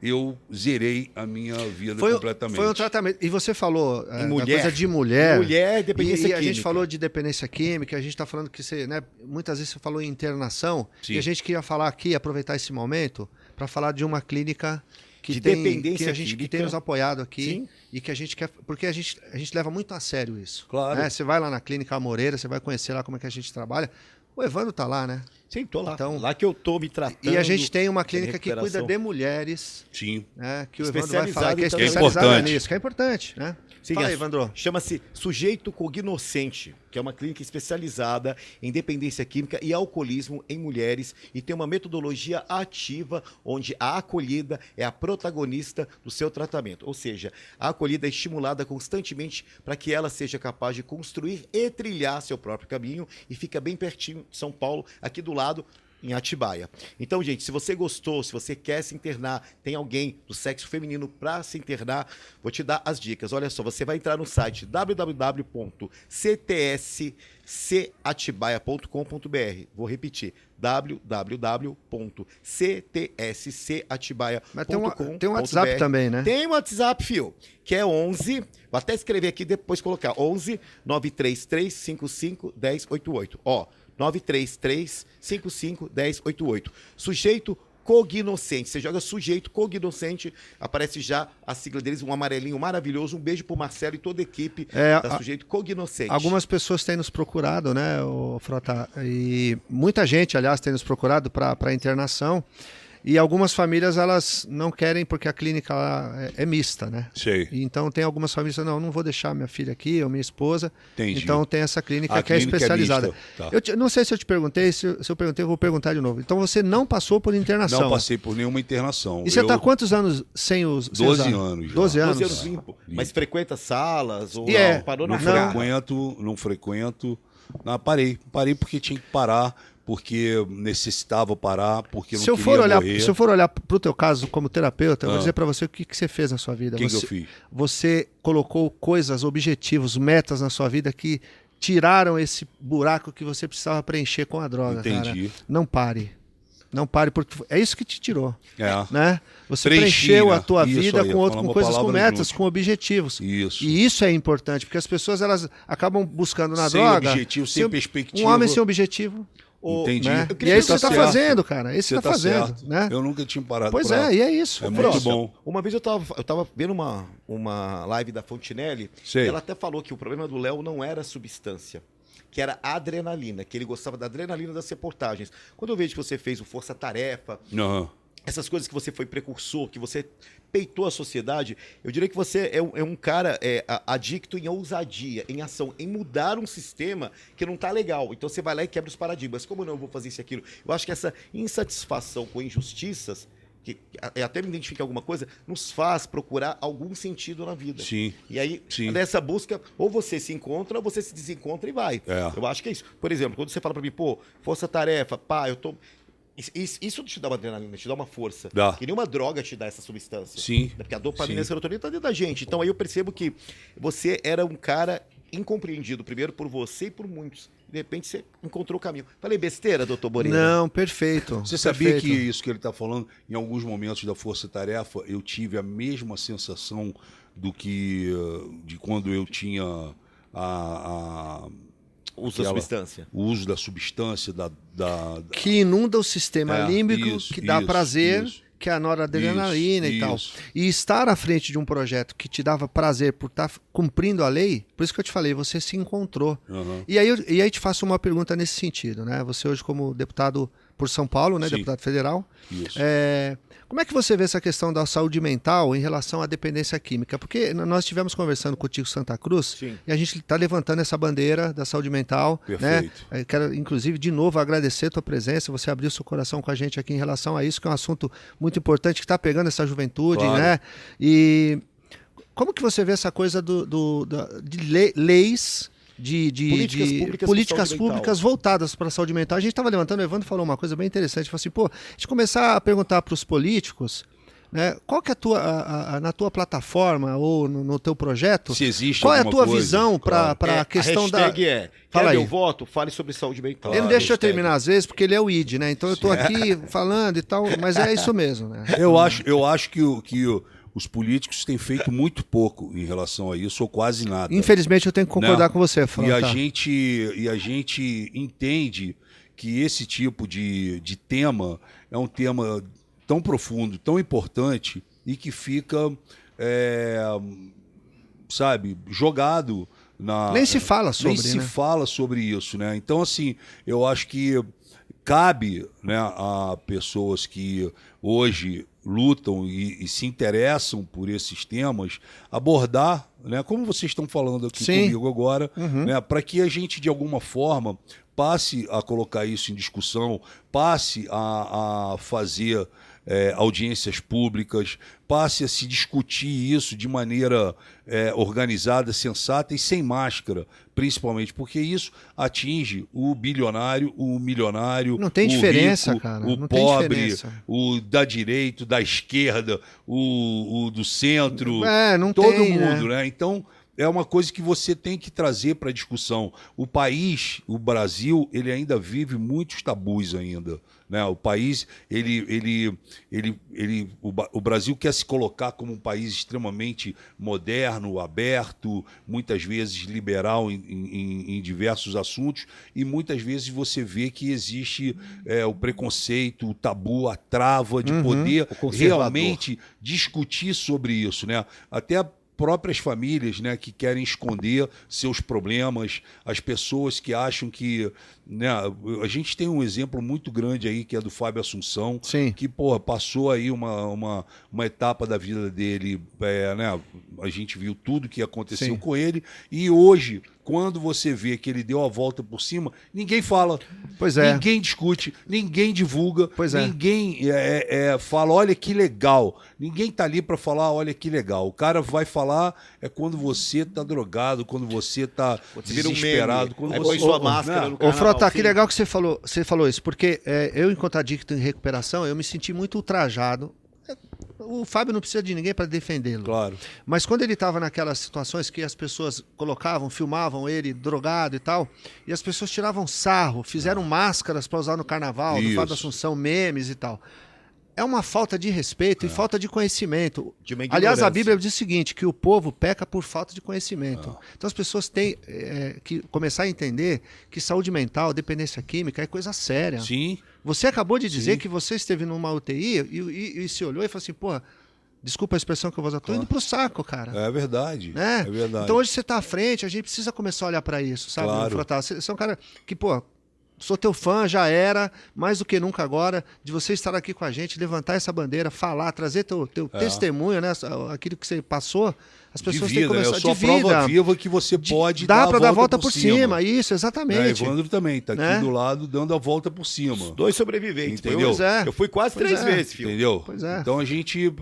eu zerei a minha vida completamente. Foi um tratamento. E você falou da mulher. coisa de mulher. Mulher, dependência e a gente química. falou de dependência química, a gente está falando que você, né, muitas vezes você falou em internação. Sim. E a gente queria falar aqui, aproveitar esse momento, para falar de uma clínica que De tem, dependência que a gente que química. tem nos apoiado aqui. Sim. E que a gente quer. Porque a gente leva muito a sério isso. Claro. Né? Você vai lá na clínica Amoreira, você vai conhecer lá como é que a gente trabalha. O Evandro tá lá, né? Sim, tô lá. Então- Lá que eu tô me tratando. E a gente tem uma clínica que cuida recuperação. de mulheres. Sim. Né, que o Evandro vai Especializado falar, que é também. especializado importante. nisso, que é importante, né? Sim, Fala é- aí, Evandro. Chama-se Sujeito Cognoscente, que é uma clínica especializada em dependência química e alcoolismo em mulheres e tem uma metodologia ativa onde a acolhida é a protagonista do seu tratamento. Ou seja, a acolhida é estimulada constantemente para que ela seja capaz de construir e trilhar seu próprio caminho e fica bem pertinho de São Paulo, aqui do lado, em Atibaia. Então, gente, se você gostou, se você quer se internar, tem alguém do sexo feminino para se internar, vou te dar as dicas. Olha só, você vai entrar no site www.ctscatibaia.com.br. Vou repetir, www.ctscatibaia.com.br. Mas tem um WhatsApp também, né? Tem um WhatsApp, fio, que é 11, vou até escrever aqui depois colocar, 11 933 55 1088. Ó, 933 55 1088. Sujeito cognoscente. Você joga sujeito cognoscente, aparece já a sigla deles, um amarelinho maravilhoso. Um beijo pro Marcelo e toda a equipe da Sujeito Cognoscente. Algumas pessoas têm nos procurado, né, o Frota? E muita gente, aliás, tem nos procurado para internação. E algumas famílias, elas não querem, porque a clínica lá é mista, né? Sei. E então tem algumas famílias que não vou deixar minha filha aqui ou minha esposa. Entendi. Então tem essa clínica A que é clínica é especializada. mista, tá. Não sei se eu te perguntei, se eu perguntei, eu vou perguntar de novo. Então você não passou por internação. Não passei por nenhuma internação. E você Eu- está há quantos anos sem os... 12 sem usar? anos já. 12 anos. 12 anos limpo. Mas frequenta salas ou E é, parou na Não farra? frequento. Não, parei porque tinha que parar, porque necessitava parar, porque não Se eu queria for olhar, morrer. se eu for olhar pro teu caso como terapeuta, eu vou Ah. dizer para você o que você fez na sua vida. O que você, eu fiz? Você colocou coisas, objetivos, metas na sua vida que tiraram esse buraco que você precisava preencher com a droga, Entendi. cara. Não pare. Não pare, porque é isso que te tirou. É. Né? Você Preenchi, preencheu né? a tua Isso vida aí, com, falando com uma coisas, com palavra metas, junto. com objetivos. Isso. E isso é importante, porque as pessoas elas acabam buscando na Sem droga... objetivo, sem perspectiva. Um homem sem objetivo. Entendi. Né? Eu E queria é isso que você está certo. fazendo, cara. É isso que Você você está fazendo. certo. Né? Eu nunca tinha parado Pois pra... é, e é isso. É Pronto. muito bom. Uma vez eu tava vendo uma live da Fontinelli Sei. e ela até falou que o problema do Léo não era a substância. que era a adrenalina, que ele gostava da adrenalina das reportagens. Quando eu vejo que você fez o Força Tarefa, essas coisas que você foi precursor, que você peitou a sociedade, eu diria que você é um cara adicto em ousadia, em ação, em mudar um sistema que não tá legal. Então você vai lá e quebra os paradigmas. Como não eu vou fazer isso e aquilo? Eu acho que essa insatisfação com injustiças, que até me identifica alguma coisa, nos faz procurar algum sentido na vida. Sim. E aí, Sim. nessa busca, ou você se encontra, ou você se desencontra e vai. Eu acho que é isso. Por exemplo, quando você fala pra mim, pô, força-tarefa, pá, eu tô... Isso te dá uma adrenalina, te dá uma força. Dá. Que nenhuma droga te dá essa substância. Sim. Porque a dopamina e a Sim. serotonina tá dentro da gente. Então aí eu percebo que você era um cara incompreendido, primeiro por você e por muitos. De repente você encontrou o caminho. Falei besteira, doutor Moreira? Não, perfeito. Você sabia perfeito. que isso que ele está falando, em alguns momentos da Força-Tarefa, eu tive a mesma sensação de quando eu tinha O uso da substância. o uso da substância, Que inunda o sistema límbico, isso, que dá isso, prazer, isso. que é a noradrenalina e tal. Isso. E estar à frente de um projeto que te dava prazer por estar cumprindo a lei, por isso que eu te falei, você se encontrou. E aí te faço uma pergunta nesse sentido, né? Você hoje como deputado por São Paulo, né? Sim. Deputado federal. Isso. Como é que você vê essa questão da saúde mental em relação à dependência química? Porque nós estivemos conversando com o Tico Santa Cruz. Sim. E a gente está levantando essa bandeira da saúde mental. Perfeito. Né? Quero, inclusive, de novo agradecer a tua presença, você abriu seu coração com a gente aqui em relação a isso, que é um assunto muito importante que está pegando essa juventude, Claro. né? E como que você vê essa coisa de leis... políticas públicas voltadas para a saúde mental. A gente estava levantando, o Evandro falou uma coisa bem interessante, falou assim, pô, a gente começar a perguntar para os políticos, né, qual que é na tua plataforma ou no teu projeto, Se existe qual é a alguma tua coisa, visão para claro. a questão da... A hashtag Fala quer aí. meu voto? Fale sobre saúde mental. Ele não deixa eu Hashtag. terminar às vezes, porque ele é o ID, né? Então eu tô aqui falando e tal, mas é isso mesmo, né? Eu acho que os políticos têm feito muito pouco em relação a isso, ou quase nada. Infelizmente eu tenho que concordar Né? com você, E Frota. a gente entende que esse tipo de tema é um tema tão profundo, tão importante e que fica, sabe, jogado na... Nem se fala sobre, Nem se né? fala sobre isso, né? Então, assim, eu acho que cabe, né, a pessoas que hoje lutam e se interessam por esses temas abordar, né, como vocês estão falando aqui Sim. comigo agora, né, para que a gente de alguma forma passe a colocar isso em discussão, passe a fazer audiências públicas, passe a se discutir isso de maneira organizada, sensata e sem máscara, principalmente, porque isso atinge o bilionário, o milionário, Não tem o diferença, rico, cara. o Não tem pobre, diferença. o da direita, da esquerda, o do centro, Não todo tem, mundo, né? Então, é uma coisa que você tem que trazer para a discussão. O país, o Brasil, ele ainda vive muitos tabus ainda, né? O país, o Brasil quer se colocar como um país extremamente moderno, aberto, muitas vezes liberal em diversos assuntos, e muitas vezes você vê que existe o preconceito, o tabu, a trava de poder realmente discutir sobre isso, né? Até próprias famílias, né, que querem esconder seus problemas, as pessoas que acham que, né, a gente tem um exemplo muito grande aí que é do Fábio Assunção, Sim. que passou aí uma etapa da vida dele, né, a gente viu tudo que aconteceu Sim. com ele, e hoje, quando você vê que ele deu a volta por cima, ninguém fala, Pois é. ninguém discute, ninguém divulga, Pois é. ninguém fala, olha que legal. Ninguém tá ali para falar, olha que legal. O cara vai falar quando você tá drogado, quando você tá vira um desesperado, meme. quando Aí você põe sua máscara no Ô, carnaval, Frota, que sim. legal que você falou isso, porque eu, enquanto adicto em recuperação, eu me senti muito ultrajado. O Fábio não precisa de ninguém para defendê-lo. Claro. Mas quando ele estava naquelas situações que as pessoas colocavam, filmavam ele drogado e tal, e as pessoas tiravam sarro, fizeram máscaras para usar no carnaval, do Isso. Fábio Assunção, memes e tal. É uma falta de respeito e falta de conhecimento. De uma Aliás, a ignorância. Bíblia diz o seguinte, que o povo peca por falta de conhecimento. Então as pessoas têm que começar a entender que saúde mental, dependência química é coisa séria. Sim. Você acabou de dizer Sim. que você esteve numa UTI e se olhou e falou assim, porra, Desculpa a expressão que eu vou usar. Tô indo pro saco, cara. É verdade. Né? É verdade. Então hoje você tá à frente, a gente precisa começar a olhar para isso, sabe? Claro. Frota? Você é um cara que, pô, sou teu fã, já era, mais do que nunca agora, de você estar aqui com a gente, levantar essa bandeira, falar, trazer teu testemunho, né? Aquilo que você passou, as pessoas de vida, têm que começar né? Eu sou a de vida. prova viva que você pode Dá para dar a volta por por cima. Isso, exatamente. Evandro também, tá Né? aqui do lado dando a volta por cima. Os 2 sobreviventes. Entendeu? Pois é. Eu fui quase Pois 3 é. vezes, filho. Entendeu? Pois é. Então a gente,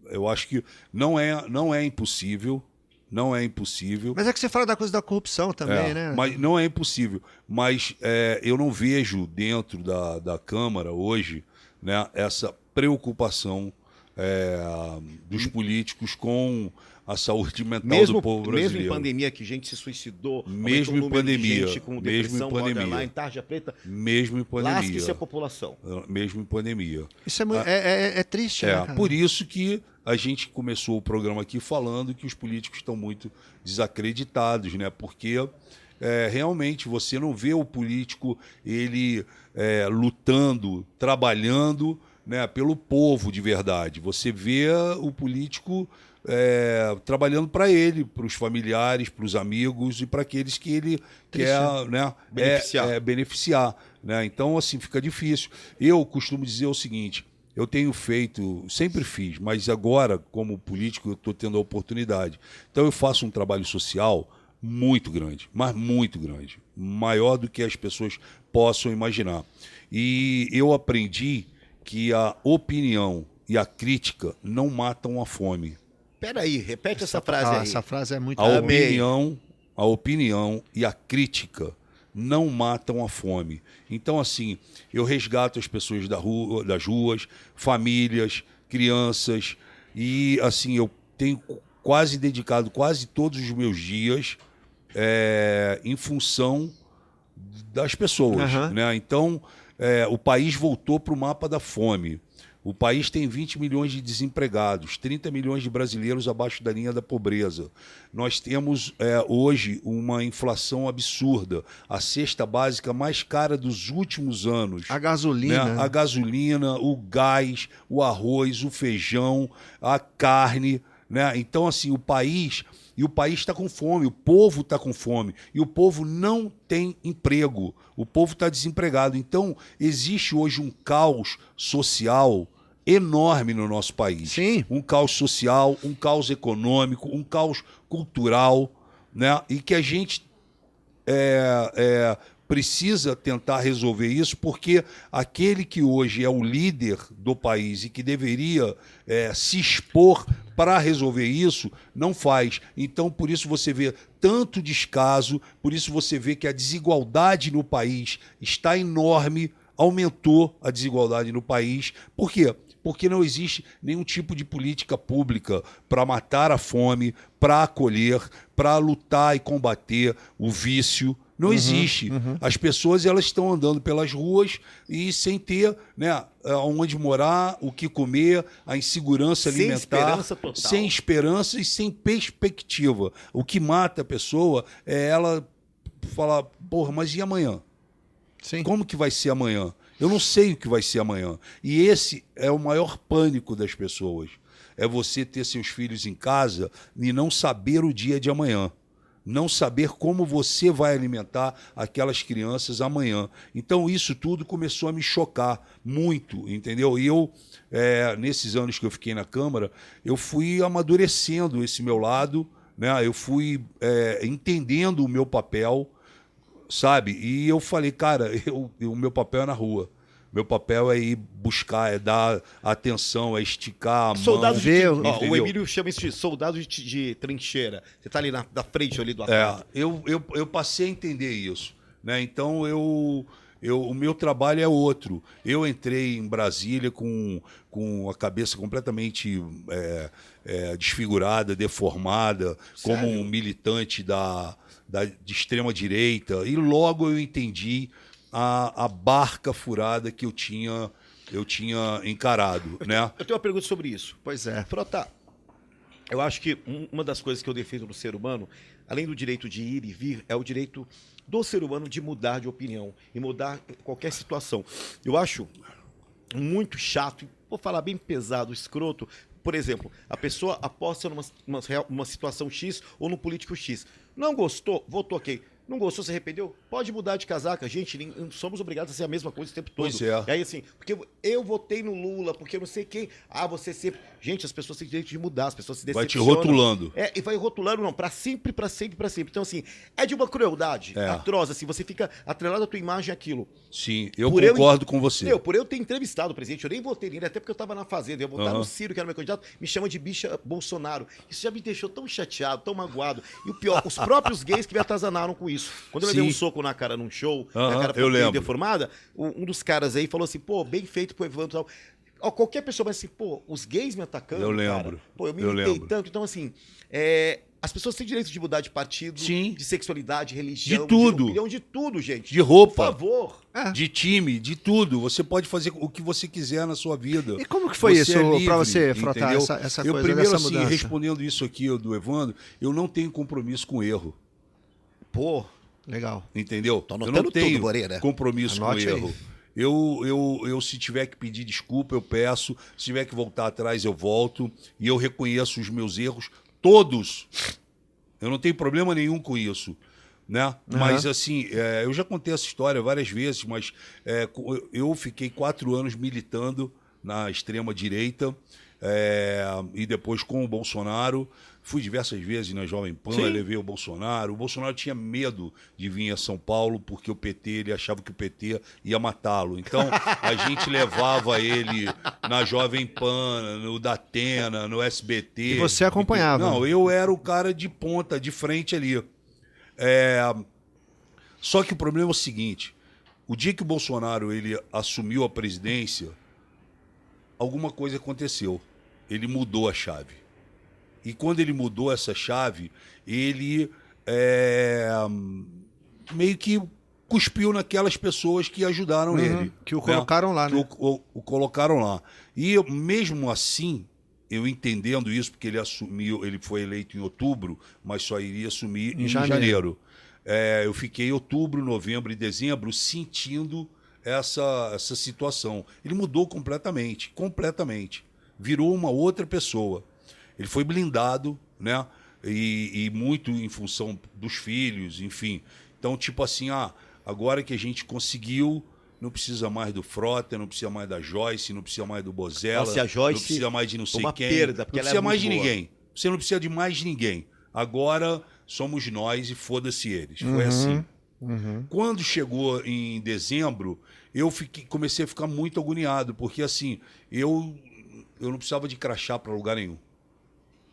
eu acho que não é impossível, não é impossível. Mas é que você fala da coisa da corrupção também, né? Mas não é impossível. Mas eu não vejo dentro da Câmara hoje, né, essa preocupação dos políticos com a saúde mental do povo brasileiro. Mesmo em pandemia que gente se suicidou, Mesmo aumentou o em número de pandemia, gente com mesmo depressão, em pandemia. borderline, tarja preta, Mesmo em pandemia. lasque-se a população. Mesmo em pandemia. Isso é triste, né, cara? Por isso que a gente começou o programa aqui falando que os políticos estão muito desacreditados, né? Porque realmente você não vê o político ele lutando, trabalhando, né, pelo povo de verdade. Você vê o político trabalhando para ele, para os familiares, para os amigos e para aqueles que ele quer, né, beneficiar, né? Então, assim, fica difícil. Eu costumo dizer o seguinte: eu tenho feito, sempre fiz, mas agora, como político, eu estou tendo a oportunidade. Então, eu faço um trabalho social muito grande, mas muito grande, maior do que as pessoas possam imaginar. E eu aprendi que a opinião e a crítica não matam a fome. Peraí, repete essa frase aí. Essa frase é muito... A opinião e a crítica não matam a fome. Então, assim, eu resgato as pessoas das ruas, famílias, crianças, e, assim, eu tenho dedicado quase todos os meus dias em função das pessoas, né? Então, o país voltou para o mapa da fome. O país tem 20 milhões de desempregados, 30 milhões de brasileiros abaixo da linha da pobreza. Nós temos hoje uma inflação absurda, a cesta básica mais cara dos últimos anos. A gasolina. Né? A gasolina, o gás, o arroz, o feijão, a carne. Né? Então, assim, o país está com fome, o povo está com fome, e o povo não tem emprego, o povo está desempregado. Então, existe hoje um caos social enorme no nosso país. Sim. Um caos social, um caos econômico, um caos cultural, né? E que a gente precisa tentar resolver isso, porque aquele que hoje é o líder do país e que deveria se expor para resolver isso, não faz. Então, por isso você vê tanto descaso, por isso você vê que a desigualdade no país está enorme, aumentou a desigualdade no país. Por quê? Porque não existe nenhum tipo de política pública para matar a fome, para acolher, para lutar e combater o vício. Não existe. As pessoas elas estão andando pelas ruas e sem ter, né, onde morar, o que comer, a insegurança alimentar, esperança total. sem esperança e sem perspectiva. O que mata a pessoa é ela falar, porra, mas e amanhã? Sim. Como que vai ser amanhã? Eu não sei o que vai ser amanhã. E esse é o maior pânico das pessoas. É você ter seus filhos em casa e não saber o dia de amanhã. Não saber como você vai alimentar aquelas crianças amanhã. Então, isso tudo começou a me chocar muito, entendeu? E eu, nesses anos que eu fiquei na Câmara, eu fui amadurecendo esse meu lado, né? Eu fui entendendo o meu papel, sabe? E eu falei, cara, o meu papel é na rua. Meu papel é ir buscar, é dar atenção, é esticar a Soldado mão. o Emílio chama isso de soldado de trincheira. Você tá ali na frente ali do ataque. Eu passei a entender isso, né? Então o meu trabalho é outro. Eu entrei em Brasília com a cabeça completamente desfigurada, deformada, Sério? como um militante de extrema direita, e logo eu entendi a barca furada que eu tinha encarado, né? Eu tenho uma pergunta sobre isso. Pois é. Frota, eu acho que uma das coisas que eu defendo no ser humano, além do direito de ir e vir, é o direito do ser humano de mudar de opinião e mudar qualquer situação. Eu acho muito chato, vou falar bem pesado, escroto, por exemplo, a pessoa aposta numa situação X ou no político X. Não gostou, votou ok. Não gostou, se arrependeu? Pode mudar de casaca. Gente, não somos obrigados a ser a mesma coisa o tempo todo. Pois é. E aí, assim, porque eu votei no Lula, porque eu não sei quem. Ah, você sempre. Gente, as pessoas têm direito de mudar, as pessoas se Vai te decepcionam. rotulando. E vai rotulando, não, pra sempre, pra sempre, pra sempre. Então, assim, é de uma crueldade atroz, assim, você fica atrelado à tua imagem àquilo. Sim, eu Por concordo com você. Por eu ter entrevistado o presidente, eu nem votei nele, até porque eu tava na Fazenda, eu ia votar no Ciro, que era meu candidato, me chama de bicha Bolsonaro. Isso já me deixou tão chateado, tão magoado. E o pior, os próprios gays que me atazanaram com isso. Quando eu levei um soco na cara num show, a cara eu lembro. deformada, um dos caras aí falou assim, pô, bem feito pro Evandro e tal. Ó, qualquer pessoa vai assim, pô, os gays me atacando, Eu lembro. cara. Pô, eu me irritei tanto. Então, assim, as pessoas têm direito de mudar de partido, Sim. de sexualidade, religião, De tudo. opinião, de tudo, gente. De roupa. Por favor. De time, de tudo. Você pode fazer o que você quiser na sua vida. E como que foi isso pra você, Frota, entendeu? essa eu coisa primeiro, dessa assim, mudança? respondendo isso aqui do Evandro, eu não tenho compromisso com erro. Pô, legal. Entendeu? Tô Eu anotando não tenho tudo, Moreira. compromisso Anote com aí. erro. Eu, se tiver que pedir desculpa, eu peço. Se tiver que voltar atrás, eu volto. E eu reconheço os meus erros, todos. Eu não tenho problema nenhum com isso. Né? Mas, assim, eu já contei essa história várias vezes, mas eu fiquei 4 anos militando na extrema-direita e depois com o Bolsonaro. Fui diversas vezes na Jovem Pan, levei o Bolsonaro. O Bolsonaro tinha medo de vir a São Paulo porque o PT, ele achava que o PT ia matá-lo. Então, a gente levava ele na Jovem Pan, no Datena, no SBT. E você acompanhava? Não, eu era o cara de ponta, de frente ali. Só que o problema é o seguinte, o dia que o Bolsonaro ele assumiu a presidência, alguma coisa aconteceu. Ele mudou a chave. E quando ele mudou essa chave, ele meio que cuspiu naquelas pessoas que ajudaram ele. Que o colocaram lá, né? Que o colocaram lá. E mesmo assim, eu entendendo isso, porque ele foi eleito em outubro, mas só iria assumir em janeiro. Eu fiquei outubro, novembro e dezembro sentindo essa situação. Ele mudou completamente, completamente. Virou uma outra pessoa. Ele foi blindado, né? E muito em função dos filhos, enfim. Então, tipo assim, agora que a gente conseguiu, não precisa mais do Frota, não precisa mais da Joyce, não precisa mais do Bozella, Nossa, a Joyce, não precisa mais de não sei uma quem. perda, porque não ela precisa é mais muito de boa. ninguém. Você não precisa de mais ninguém. Agora somos nós e foda-se eles. Foi assim. Quando chegou em dezembro, eu comecei a ficar muito agoniado, porque assim, eu não precisava de crachá para lugar nenhum.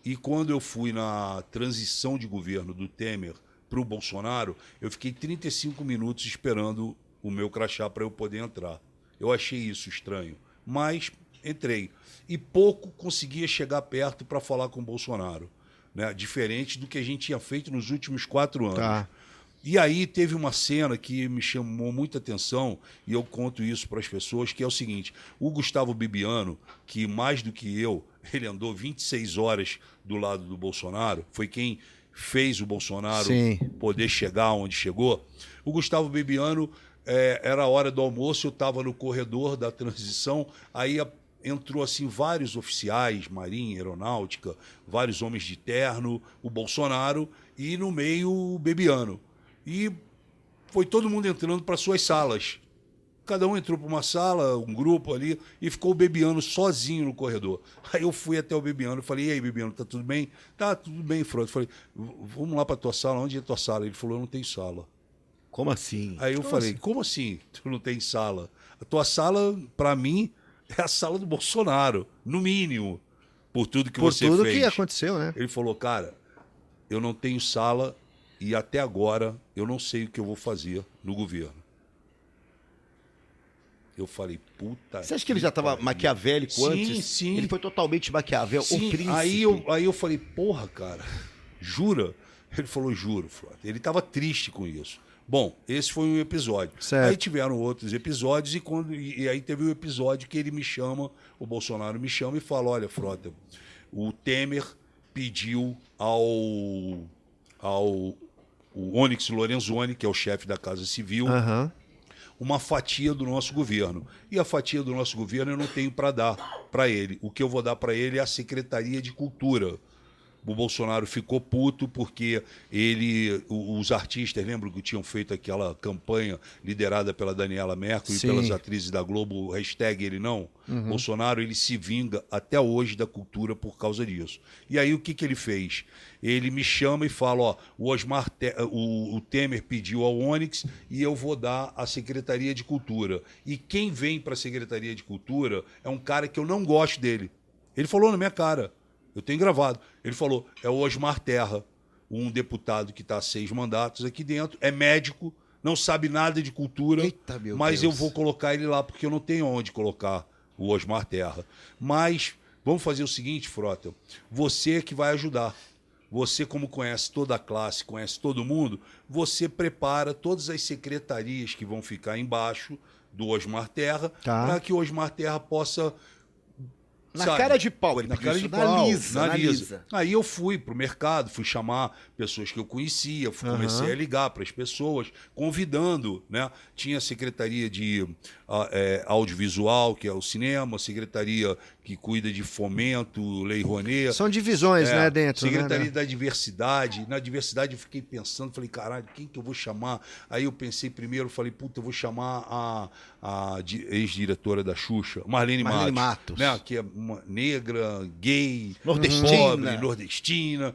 E quando eu fui na transição de governo do Temer para o Bolsonaro, eu fiquei 35 minutos esperando o meu crachá para eu poder entrar. Eu achei isso estranho, mas entrei. E pouco conseguia chegar perto para falar com o Bolsonaro, né? Diferente do que a gente tinha feito nos últimos 4 anos. Tá. E aí teve uma cena que me chamou muita atenção, e eu conto isso para as pessoas, que é o seguinte, o Gustavo Bibiano, que mais do que eu, ele andou 26 horas do lado do Bolsonaro, foi quem fez o Bolsonaro poder chegar onde chegou. O Gustavo Bibiano, era a hora do almoço, eu estava no corredor da transição, aí entrou assim vários oficiais, marinha, aeronáutica, vários homens de terno, o Bolsonaro, e no meio o Bibiano. E foi todo mundo entrando para suas salas. Cada um entrou para uma sala, um grupo ali, e ficou o Bebiano sozinho no corredor. Aí eu fui até o Bebiano e falei, e aí, Bebiano, tá tudo bem? Tá, tudo bem, Frota. Eu falei, vamos lá para tua sala, onde é a tua sala? Ele falou, eu não tenho sala. Como assim? Aí eu falei, como assim tu não tem sala? A tua sala, para mim, é a sala do Bolsonaro, no mínimo, por tudo que você fez. Por tudo que aconteceu, né? Ele falou, cara, eu não tenho sala e até agora eu não sei o que eu vou fazer no governo. Eu falei, puta... Você acha que ele já estava maquiavélico antes? Sim. Ele foi totalmente maquiavel, Sim. o príncipe. Aí eu falei, porra, cara, jura? Ele falou, juro, Frota. Ele estava triste com isso. Bom, esse foi um episódio. Certo. Aí tiveram outros episódios e aí teve um episódio que ele me chama, o Bolsonaro me chama e fala, olha, Frota, o Temer pediu o Onyx Lorenzoni, que é o chefe da Casa Civil, uma fatia do nosso governo. E a fatia do nosso governo eu não tenho para dar para ele. O que eu vou dar para ele é a Secretaria de Cultura. O Bolsonaro ficou puto porque os artistas, lembram que tinham feito aquela campanha liderada pela Daniela Mercury e pelas atrizes da Globo, hashtag ele não? Bolsonaro, ele se vinga até hoje da cultura por causa disso. E aí o que ele fez? Ele me chama e fala, ó, o Temer pediu ao Onyx e eu vou dar a Secretaria de Cultura. E quem vem para a Secretaria de Cultura é um cara que eu não gosto dele. Ele falou na minha cara. Eu tenho gravado. Ele falou, é o Osmar Terra, um deputado que está há 6 mandatos aqui dentro, é médico, não sabe nada de cultura, mas eu vou colocar ele lá, porque eu não tenho onde colocar o Osmar Terra. Mas vamos fazer o seguinte, Frota, você que vai ajudar. Você, como conhece toda a classe, conhece todo mundo, você prepara todas as secretarias que vão ficar embaixo do Osmar Terra, para que o Osmar Terra possa... Na cara de pau, ele na pediu cara isso, de pau, na lisa. Aí eu fui pro mercado, fui chamar pessoas que eu conhecia, comecei a ligar para as pessoas, convidando, né? Tinha a Secretaria de Audiovisual, que é o cinema, Secretaria que cuida de fomento, Lei Rouanet. São divisões, né, dentro. Secretaria da Diversidade. Na diversidade eu fiquei pensando, falei, caralho, quem que eu vou chamar? Aí eu pensei primeiro, falei, puta, eu vou chamar a ex-diretora da Xuxa, Marlene Matos. Né? Que é uma negra, gay, pobre, nordestina.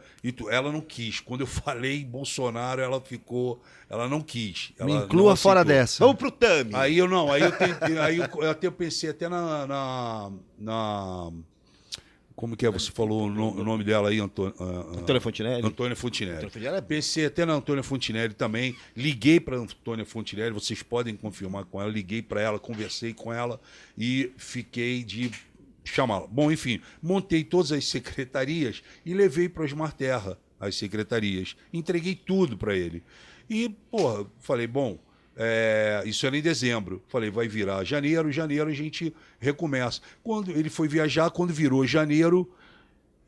Ela não quis. Quando eu falei Bolsonaro, ela não quis. Ela me inclua fora dessa. Vamos pro Tami. Aí eu até pensei até como que é? Você falou o nome dela aí, Antônia Fontinelli. Antônia Fontinelli. Pensei até na Antônia Fontinelli também. Liguei para Antônia Fontinelli, vocês podem confirmar com ela. Liguei para ela, conversei com ela e fiquei de chamá-la. Bom, enfim, montei todas as secretarias e levei para Osmar Terra as secretarias. Entreguei tudo para ele. E, porra, falei, bom, isso era em dezembro. Falei, vai virar janeiro a gente recomeça. Quando ele foi viajar, quando virou janeiro,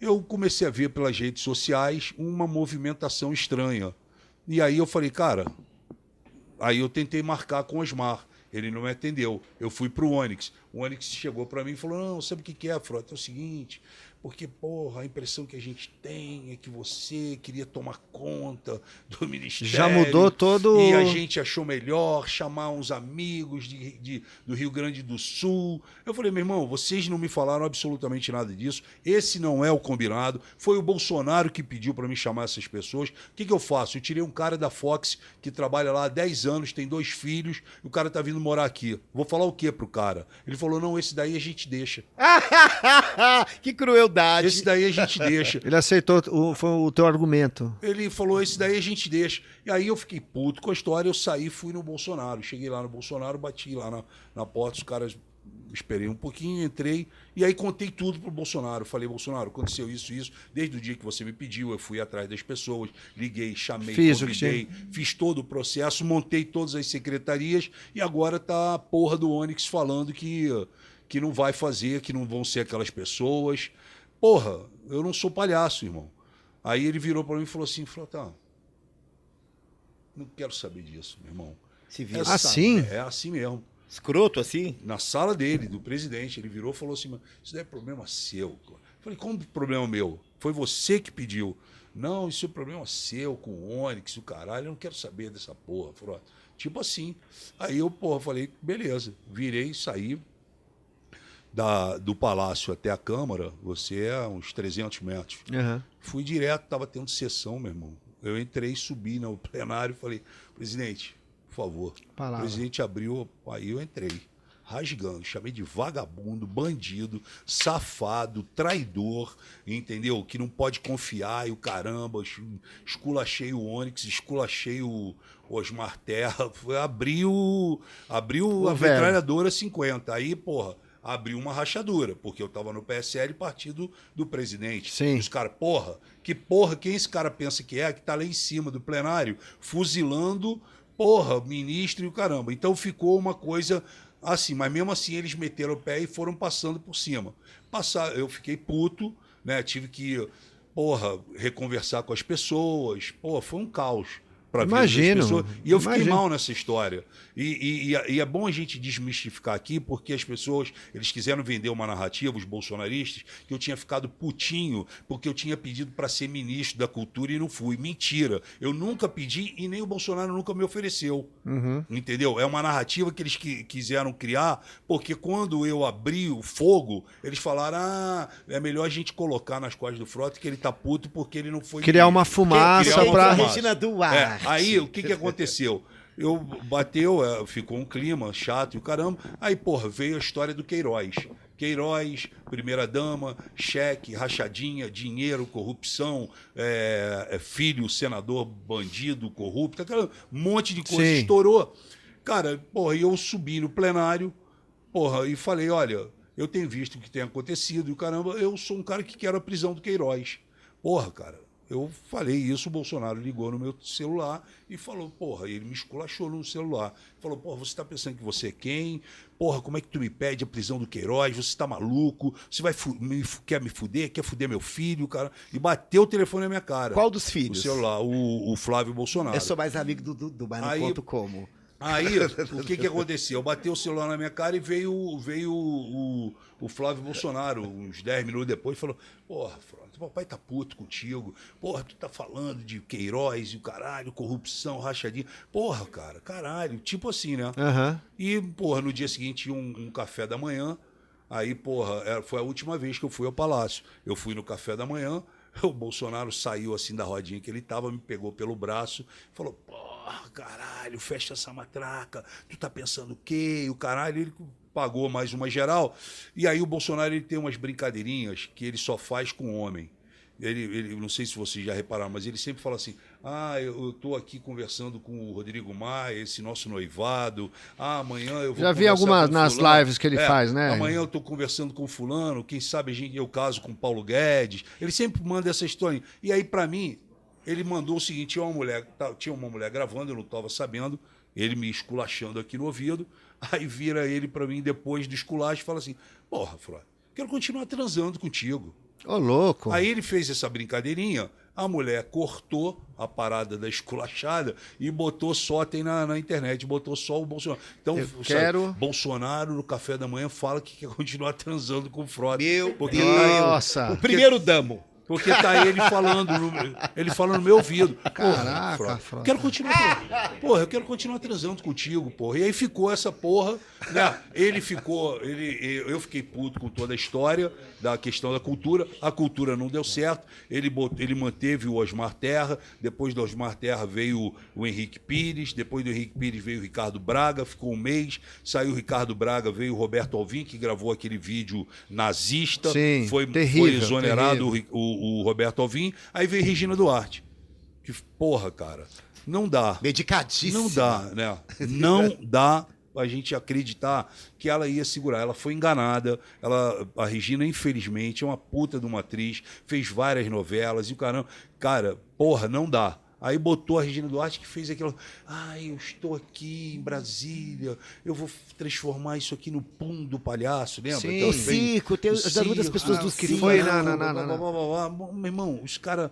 eu comecei a ver pelas redes sociais uma movimentação estranha. E aí eu falei, cara, aí eu tentei marcar com o Osmar. Ele não me atendeu. Eu fui pro Onyx. O Onyx chegou para mim e falou, não, sabe o que é, Frota? É o seguinte... Porque, porra, a impressão que a gente tem é que você queria tomar conta do ministério. Já mudou todo... E a gente achou melhor chamar uns amigos do Rio Grande do Sul. Eu falei, meu irmão, vocês não me falaram absolutamente nada disso. Esse não é o combinado. Foi o Bolsonaro que pediu para me chamar essas pessoas. O que eu faço? Eu tirei um cara da Fox que trabalha lá há 10 anos, tem 2 filhos, e o cara tá vindo morar aqui. Vou falar o quê pro cara? Ele falou, não, esse daí a gente deixa. Que crueldade. Esse daí a gente deixa. Ele aceitou foi o teu argumento. Ele falou, esse daí a gente deixa. E aí eu fiquei puto com a história, eu saí, fui no Bolsonaro. Cheguei lá no Bolsonaro, bati lá na porta, os caras... Esperei um pouquinho, entrei, e aí contei tudo pro Bolsonaro. Falei, Bolsonaro, aconteceu isso. Desde o dia que você me pediu, eu fui atrás das pessoas, liguei, chamei, convidei, fiz todo o processo, montei todas as secretarias, e agora tá a porra do Onyx falando que não vai fazer, que não vão ser aquelas pessoas. Porra, eu não sou palhaço, irmão. Aí ele virou para mim e falou assim, Frota, não quero saber disso, meu irmão. Se vira. Assim? É assim mesmo. Escroto assim? Na sala dele, do presidente, ele virou e falou assim, isso daí é problema seu. Eu falei, como problema meu? Foi você que pediu. Não, isso é problema seu, com o Onyx, o caralho, eu não quero saber dessa porra, Frota. Tipo assim. Aí eu, porra, falei, beleza. Virei, saí do palácio até a Câmara, você é uns 300 metros. Uhum. Fui direto, estava tendo sessão, meu irmão. Eu entrei, subi no plenário e falei, presidente, por favor. Palavra. O presidente abriu, aí eu entrei, rasgando, chamei de vagabundo, bandido, safado, traidor, entendeu? Que não pode confiar e o caramba, esculachei o Onyx, esculachei o Osmar Terra, abriu a metralhadora 50. Aí, porra, abriu uma rachadura, porque eu tava no PSL, partido do presidente. Sim. Os caras, quem esse cara pensa que tá lá em cima do plenário, fuzilando, ministro e o caramba. Então ficou uma coisa assim, mas mesmo assim eles meteram o pé e foram passando por cima. Eu fiquei puto, né? Tive que, reconversar com as pessoas. Foi um caos. para vida Imagino, das pessoas. E eu fiquei imagino. mal nessa história. E é bom a gente desmistificar aqui, porque as pessoas, eles quiseram vender uma narrativa, os bolsonaristas, que eu tinha ficado putinho porque eu tinha pedido para ser ministro da cultura e não fui. Mentira. Eu nunca pedi e nem o Bolsonaro nunca me ofereceu. Entendeu? É uma narrativa que eles quiseram criar, porque quando eu abri o fogo, eles falaram, é melhor a gente colocar nas costas do Frota que ele tá puto porque ele não foi Criar ministro. uma fumaça Criar uma pra... fumaça. Regina Duarte. Aí, o que aconteceu? Ficou um clima chato e o caramba. Aí, porra, veio a história do Queiroz. Queiroz, primeira-dama, cheque, rachadinha, dinheiro, corrupção, filho, senador, bandido, corrupto, um monte de coisa Sim. estourou. Cara, porra, eu subi no plenário, porra, e falei, olha, eu tenho visto o que tem acontecido e o caramba, eu sou um cara que quero a prisão do Queiroz. Porra, cara, eu falei isso, o Bolsonaro ligou no meu celular e falou, porra, ele me esculachou no celular. Falou, porra, você está pensando que você é quem? Porra, como é que tu me pede a prisão do Queiroz? Você está maluco? Você quer me fuder? Quer fuder meu filho, cara? E bateu o telefone na minha cara. Qual dos O filhos? celular, o Flávio Bolsonaro. Eu sou mais amigo do mas não Aí- conto como. Aí, o que aconteceu? Eu bati o celular na minha cara e veio o Flávio Bolsonaro, uns 10 minutos depois, e falou, porra, Flávio, papai tá puto contigo, porra, tu tá falando de Queiroz e o caralho, corrupção, rachadinha. Porra, cara, caralho, tipo assim, né? Aham. E, porra, no dia seguinte, um café da manhã, aí, porra, foi a última vez que eu fui ao Palácio. Eu fui no café da manhã, o Bolsonaro saiu assim da rodinha que ele tava, me pegou pelo braço, falou, porra, caralho, fecha essa matraca, tu tá pensando o quê? E o caralho, ele pagou mais uma geral. E aí o Bolsonaro, ele tem umas brincadeirinhas que ele só faz com homem. Ele, não sei se vocês já repararam, mas ele sempre fala assim, eu estou aqui conversando com o Rodrigo Maia, esse nosso noivado, amanhã eu vou Já vi conversar algumas com nas fulano. lives que ele faz, né? Amanhã eu estou conversando com fulano, quem sabe eu caso com o Paulo Guedes. Ele sempre manda essa história. E aí, para mim, ele mandou o seguinte, tinha uma mulher gravando, eu não estava sabendo, ele me esculachando aqui no ouvido, aí vira ele para mim depois do esculacho e fala assim, porra, Flávio, quero continuar transando contigo. Ô, louco. Aí ele fez essa brincadeirinha, a mulher cortou a parada da esculachada e botou só, tem na internet, botou só o Bolsonaro. Então, Eu sabe, quero- Bolsonaro no café da manhã fala que quer continuar transando com o Frota. Meu porque Deus. Nossa. O Primeiro damo. Porque tá ele falando no meu ouvido. Caraca, Frota, Frota. quero continuar. Porra, eu quero continuar transando contigo, porra. E aí ficou essa porra, né? Eu fiquei puto com toda a história da questão da cultura. A cultura não deu certo. Ele manteve o Osmar Terra. Depois do Osmar Terra veio o Henrique Pires. Depois do Henrique Pires veio o Ricardo Braga. Ficou um mês. Saiu o Ricardo Braga, veio o Roberto Alvim, que gravou aquele vídeo nazista. Sim, Foi terrível, exonerado terrível. o Roberto Alvim. Aí veio Regina Duarte. Que, porra, cara, não dá. Dedicadíssimo. Não dá, né? Não dá a gente acreditar que ela ia segurar. Ela foi enganada. A Regina, infelizmente, é uma puta de uma atriz, fez várias novelas e o caramba. Cara, porra, não dá. Aí botou a Regina Duarte que fez aquilo. Eu estou aqui em Brasília, eu vou transformar isso aqui no pum do palhaço, lembra? Sim. Então, O circo, tem as das pessoas dos que circos. foi Meu irmão, os caras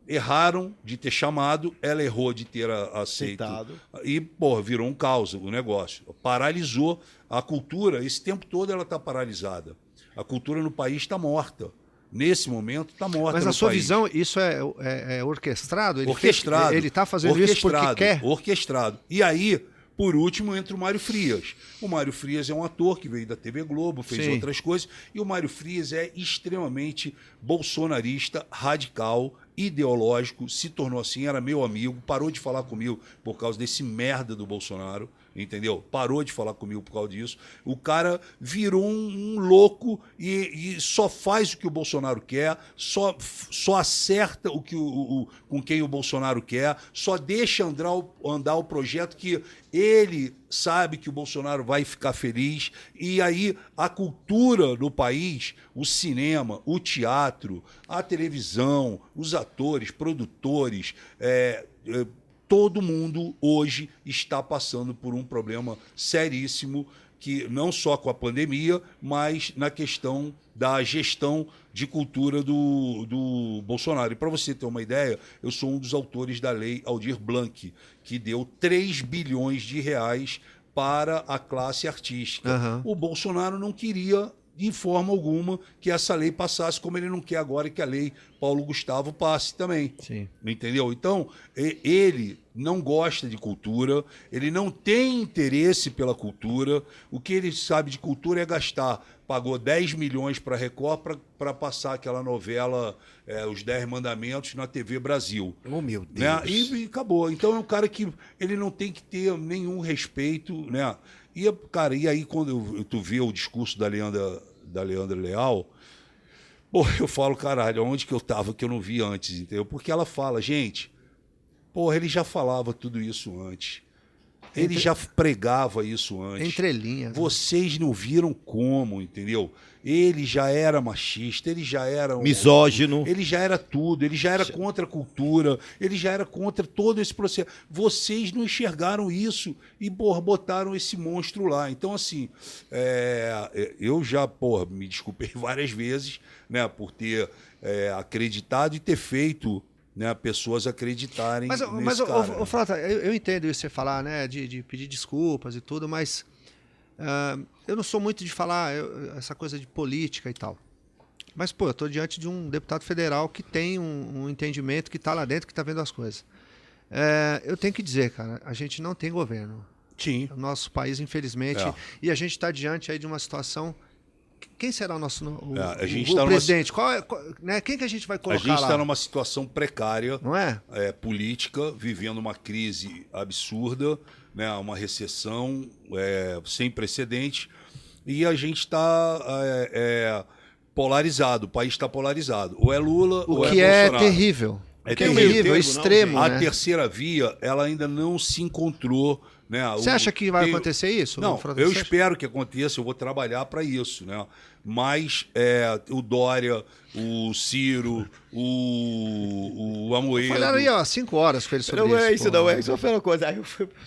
erraram de ter chamado, ela errou de ter aceito. Aceitado. E, porra, virou um caos o negócio. Paralisou a cultura. Esse tempo todo ela está paralisada. A cultura no país está morta. Nesse momento está morta. Mas no na sua país. visão, isso é orquestrado? Orquestrado. Ele está fazendo isso porque quer? Orquestrado. E aí, por último, entra o Mário Frias. O Mário Frias é um ator que veio da TV Globo, fez Sim. outras coisas. E o Mário Frias é extremamente bolsonarista, radical, ideológico, se tornou assim, era meu amigo, parou de falar comigo por causa desse merda do Bolsonaro, entendeu? Parou de falar comigo por causa disso. O cara virou um louco e só faz o que o Bolsonaro quer, só acerta com quem o Bolsonaro quer, só deixa andar o projeto que ele sabe que o Bolsonaro vai ficar feliz. E aí a cultura no país, o cinema, o teatro, a televisão, os atores, produtores, todo mundo hoje está passando por um problema seríssimo que não só com a pandemia, mas na questão da gestão de cultura do Bolsonaro. E para você ter uma ideia, eu sou um dos autores da lei Aldir Blanc, que deu 3 bilhões de reais para a classe artística. O Bolsonaro não queria, de forma alguma, que essa lei passasse, como ele não quer agora que a lei Paulo Gustavo passe também. Sim. Entendeu? Então, ele não gosta de cultura, ele não tem interesse pela cultura, o que ele sabe de cultura é gastar. Pagou 10 milhões para a Record para passar aquela novela Os 10 Mandamentos na TV Brasil. Oh, meu Deus. Né? E acabou. Então é um cara que ele não tem que ter nenhum respeito, né? E, cara, e aí quando tu vê o discurso da Leandra Leal, pô, eu falo, caralho, onde que eu tava que eu não vi antes, entendeu? Porque ela fala, gente, porra, ele já falava tudo isso antes. Ele já pregava isso antes. Entre linhas. Vocês não viram como, entendeu? Ele já era machista, ele já era... Misógino. Ele já era tudo, ele já era contra a cultura, ele já era contra todo esse processo. Vocês não enxergaram isso e, porra, botaram esse monstro lá. Então, assim, eu já, porra, me desculpei várias vezes, né, por ter acreditado e ter feito... Né, pessoas acreditarem nesse cara. Frota, eu entendo isso você falar, né, de pedir desculpas e tudo, mas eu não sou muito de falar essa coisa de política e tal. Mas, pô, eu estou diante de um deputado federal que tem um entendimento, que está lá dentro, que está vendo as coisas. Eu tenho que dizer, cara, a gente não tem governo. Sim. O nosso país, infelizmente, e a gente está diante aí de uma situação... Quem será o nosso o presidente? Né? Quem que a gente vai colocar lá? A gente está numa situação precária, não é? Política, vivendo uma crise absurda, né? Uma recessão sem precedentes, e a gente está polarizado, o país está polarizado. Ou é Lula ou é Bolsonaro. O que é terrível. É terrível, extremo. Não, né? A terceira via, ela ainda não se encontrou. Né? Você acha que vai acontecer isso? Não, eu espero que aconteça, eu vou trabalhar para isso. Né? Mas o Dória, o Ciro, o Amoedo... Falaram aí, ó, 5 horas com ele sobre isso. Não é isso, não é isso. Foi uma coisa. Aí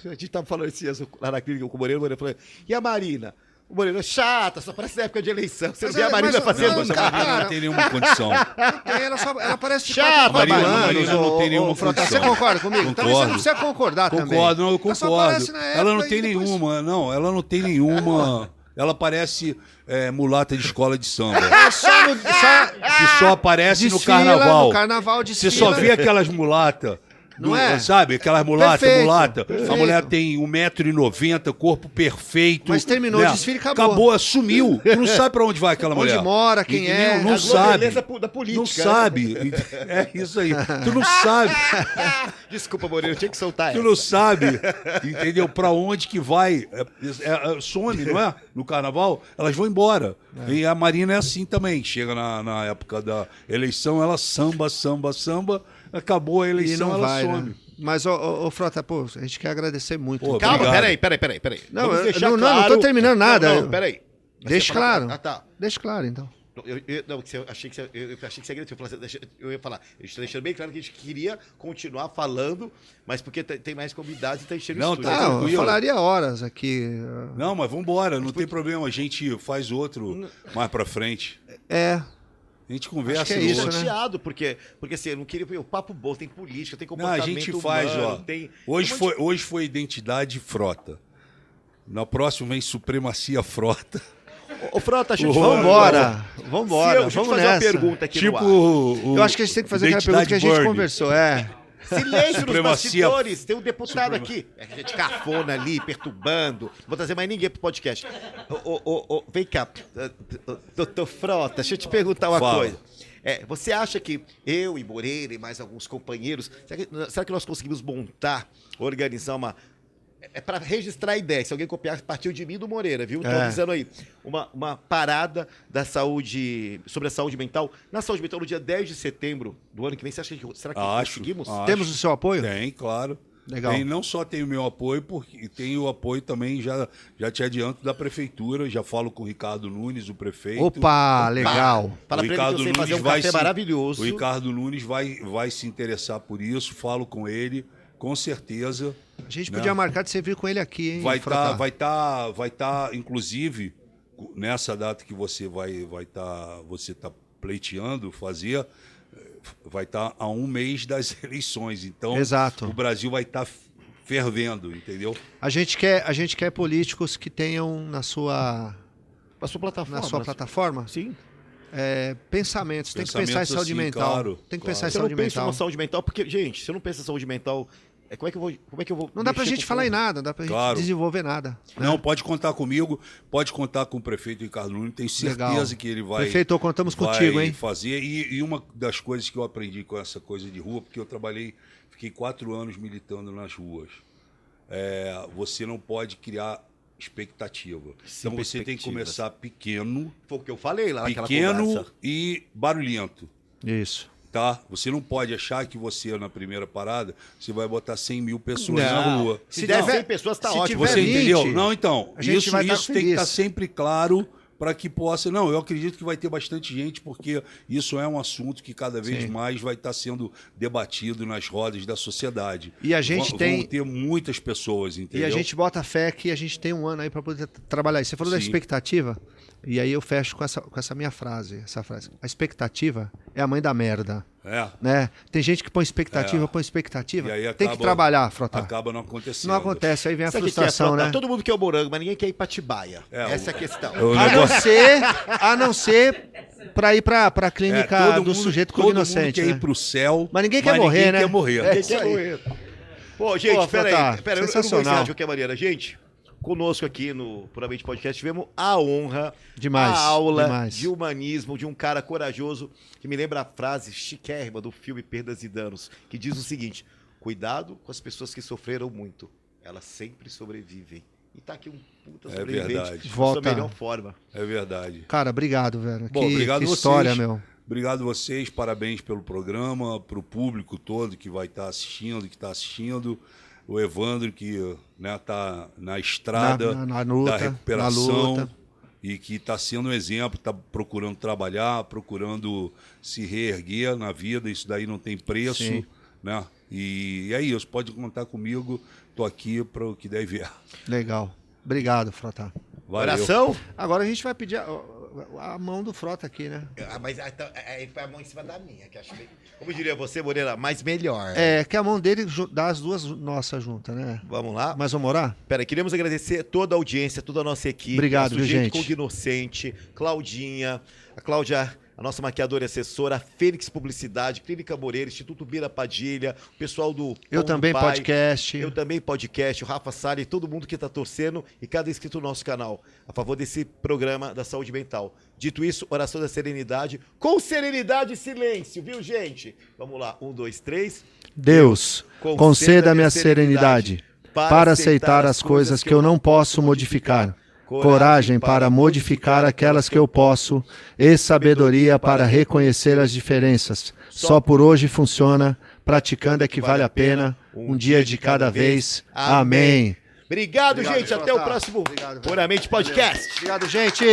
a gente tava falando esses dias lá na clínica com o Moreira falou, e a Marina? O Moreira é chata, só parece na época de eleição. Você vê a Marina fazendo... Não, a Marina não tem nenhuma condição. Ela parece chata. A Marina não tem nenhuma condição. Você concorda comigo? Concordo. Também você não precisa concordar também. Concordo, não, eu concordo. Ela não tem nenhuma, não, ela não tem nenhuma... Ela parece mulata de escola de samba. Que só aparece no carnaval. No carnaval Você só vê aquelas mulatas. Não é? Sabe? Aquelas mulata. Perfeito. A mulher tem 1,90 m, corpo perfeito. Mas terminou né? o desfile e acabou. Acabou, sumiu. Tu não sabe pra onde vai aquela mulher. Onde mora, quem é. Não sabe. Beleza da política. Não sabe. É isso aí. Tu não sabe. Desculpa, Moreira, eu tinha que soltar essa. Tu não sabe, entendeu? Pra onde que vai. Some, não é? No carnaval, elas vão embora. E a Marina é assim também. Chega na época da eleição, ela samba. Acabou a eleição, não ela vai, some. Né? Mas, ô, Frota, pô, a gente quer agradecer muito. Pô, Calma, obrigado. peraí. Não tô terminando nada. Não, peraí. Deixa claro. Tá. Deixa claro, então. Eu achei que você ia falar. Eu estou deixando bem claro que a gente queria continuar falando, mas porque tem mais convidados e está enchendo o estúdio. Não, eu falaria horas aqui. Não, mas vambora, não tem problema. A gente faz outro mais pra frente. A gente conversa. Acho que é isso, né? Chateado, porque assim, eu não queria... O papo bom, tem política, tem comportamento humano. A gente faz, ó. Tem... Hoje foi Identidade Frota. Na próxima vem Supremacia Frota. Ô, Frota, Vambora. Deixa eu te fazer uma pergunta aqui no ar. Eu acho que a gente tem que fazer aquela pergunta que a gente conversou. Silêncio nos bastidores. Tem um deputado aqui. A gente cafona ali, perturbando. Não vou trazer mais ninguém pro podcast. Vem cá, doutor Frota, deixa eu te perguntar uma coisa. Você acha que eu e Moreira e mais alguns companheiros, será que nós conseguimos organizar uma... para registrar a ideia, se alguém copiar, partiu de mim e do Moreira, viu? Estou avisando aí. Uma parada da saúde, sobre a saúde mental. Na saúde mental, no dia 10 de setembro do ano que vem, será que conseguimos? Temos o seu apoio? Tem, claro. Legal. Não só tem o meu apoio, porque tem o apoio também, já te adianto, da prefeitura. Já falo com o Ricardo Nunes, o prefeito. Opa, legal. Fala pra ele que eu sei fazer um café maravilhoso. O Ricardo Nunes vai se interessar por isso, falo com ele, com certeza. A gente né? podia marcar de você vir com ele aqui, hein? Vai Frota? tá, inclusive, nessa data que você você tá pleiteando fazer, vai estar a 1 mês das eleições. Então, Exato. o Brasil vai estar fervendo, entendeu? A gente quer políticos que tenham na sua plataforma Sim. pensamentos. Tem que pensar em saúde Sim, mental. claro, Tem que claro. pensar em Você não saúde pensa mental. em saúde mental, porque, gente, se eu não penso em saúde mental, como é que eu vou Não dá pra mexer gente com o falar em povo? nada, não dá pra Claro. gente desenvolver nada. Não, pode contar comigo, pode contar com o prefeito Ricardo Nunes, tenho certeza Legal. que ele vai, Prefeito, contamos contigo, hein? fazer. E uma das coisas que eu aprendi com essa coisa de rua, porque eu fiquei 4 anos militando nas ruas, você não pode criar expectativa. Sim, Então você tem que começar pequeno, Foi o que eu falei lá naquela conversa. e barulhento. Isso. Tá? Você não pode achar que você, na primeira parada, você vai botar 100 mil pessoas Não. na rua. Se der der 100 pessoas, tá se ótimo. tiver Você 20, entendeu? Não, então, a gente vai estar isso tem que feliz. estar sempre claro para que possa... Não, eu acredito que vai ter bastante gente, porque isso é um assunto que cada vez Sim. mais vai estar sendo debatido nas rodas da sociedade. E a gente Vão ter muitas pessoas, entendeu? E a gente bota fé que a gente tem um ano aí para poder trabalhar isso. Você falou da Sim. expectativa, e aí eu fecho com essa minha frase, essa frase. A expectativa é a mãe da merda. Né? Tem gente que põe expectativa, E aí tem que trabalhar, Frota. acaba não acontecendo. Não acontece, aí vem a Sabe o que frustração, que é, Frota? né? Todo mundo quer o morango, mas ninguém quer ir pra Atibaia. Essa é a questão. A não ser para ir para a clínica do sujeito todo inocente. mundo quer né? ir pro céu, Mas ninguém quer morrer, né? Quer morrer. É, Ninguém quer morrer. Pô, gente, Pô, pera Frota, aí. Eu não vou sensacional. encerrar de qualquer maneira. Gente, conosco aqui no Puramente Podcast tivemos a honra, Demais, a aula demais. de humanismo de um cara corajoso que me lembra a frase chiquérrima do filme Perdas e Danos, que diz o seguinte: cuidado com as pessoas que sofreram muito, elas sempre sobrevivem. E tá aqui um puta sobrevivente verdade. da Volta. sua melhor forma. É verdade. Cara, obrigado, velho. Bom, obrigado que vocês. história, meu. Obrigado a vocês, parabéns pelo programa, para o público todo que vai estar assistindo, que está assistindo. O Evandro, que está na estrada Na luta, da recuperação na luta. e que está sendo um exemplo, está procurando trabalhar, procurando se reerguer na vida, isso daí não tem preço. Sim. Né? E é isso, pode contar comigo, estou aqui para o que der e vier. Legal. Obrigado, Frota. Valeu. Oração? Agora a gente vai pedir a mão do Frota aqui, né? Mas aí foi a mão em cima da minha, que acho que, como diria você, Moreira, mais melhor. Que a mão dele dá as duas nossas juntas, né? Vamos lá? Mas vamos orar? Pera, queremos agradecer toda a audiência, toda a nossa equipe. Obrigado, a viu, Sujeito gente? Congo Inocente, Claudinha, a Cláudia, a nossa maquiadora e assessora, a Fênix Publicidade, Clínica Moreira, Instituto Bira Padilha, o pessoal do Eu Pão do também, Pai, podcast. Eu também podcast, o Rafa Sali, todo mundo que está torcendo e cada inscrito no nosso canal a favor desse programa da saúde mental. Dito isso, oração da serenidade, com serenidade e silêncio, viu, gente? Vamos lá, 1, 2, 3. Deus, conceda-me a serenidade para aceitar as coisas que eu não posso modificar, coragem para modificar aquelas que eu posso e sabedoria para reconhecer as diferenças. Só por hoje funciona, praticando é que vale a pena, um dia de cada vez. Amém. Obrigado, gente. Até o Frota. próximo Obrigado, velho. Puramente Podcast. Obrigado, gente.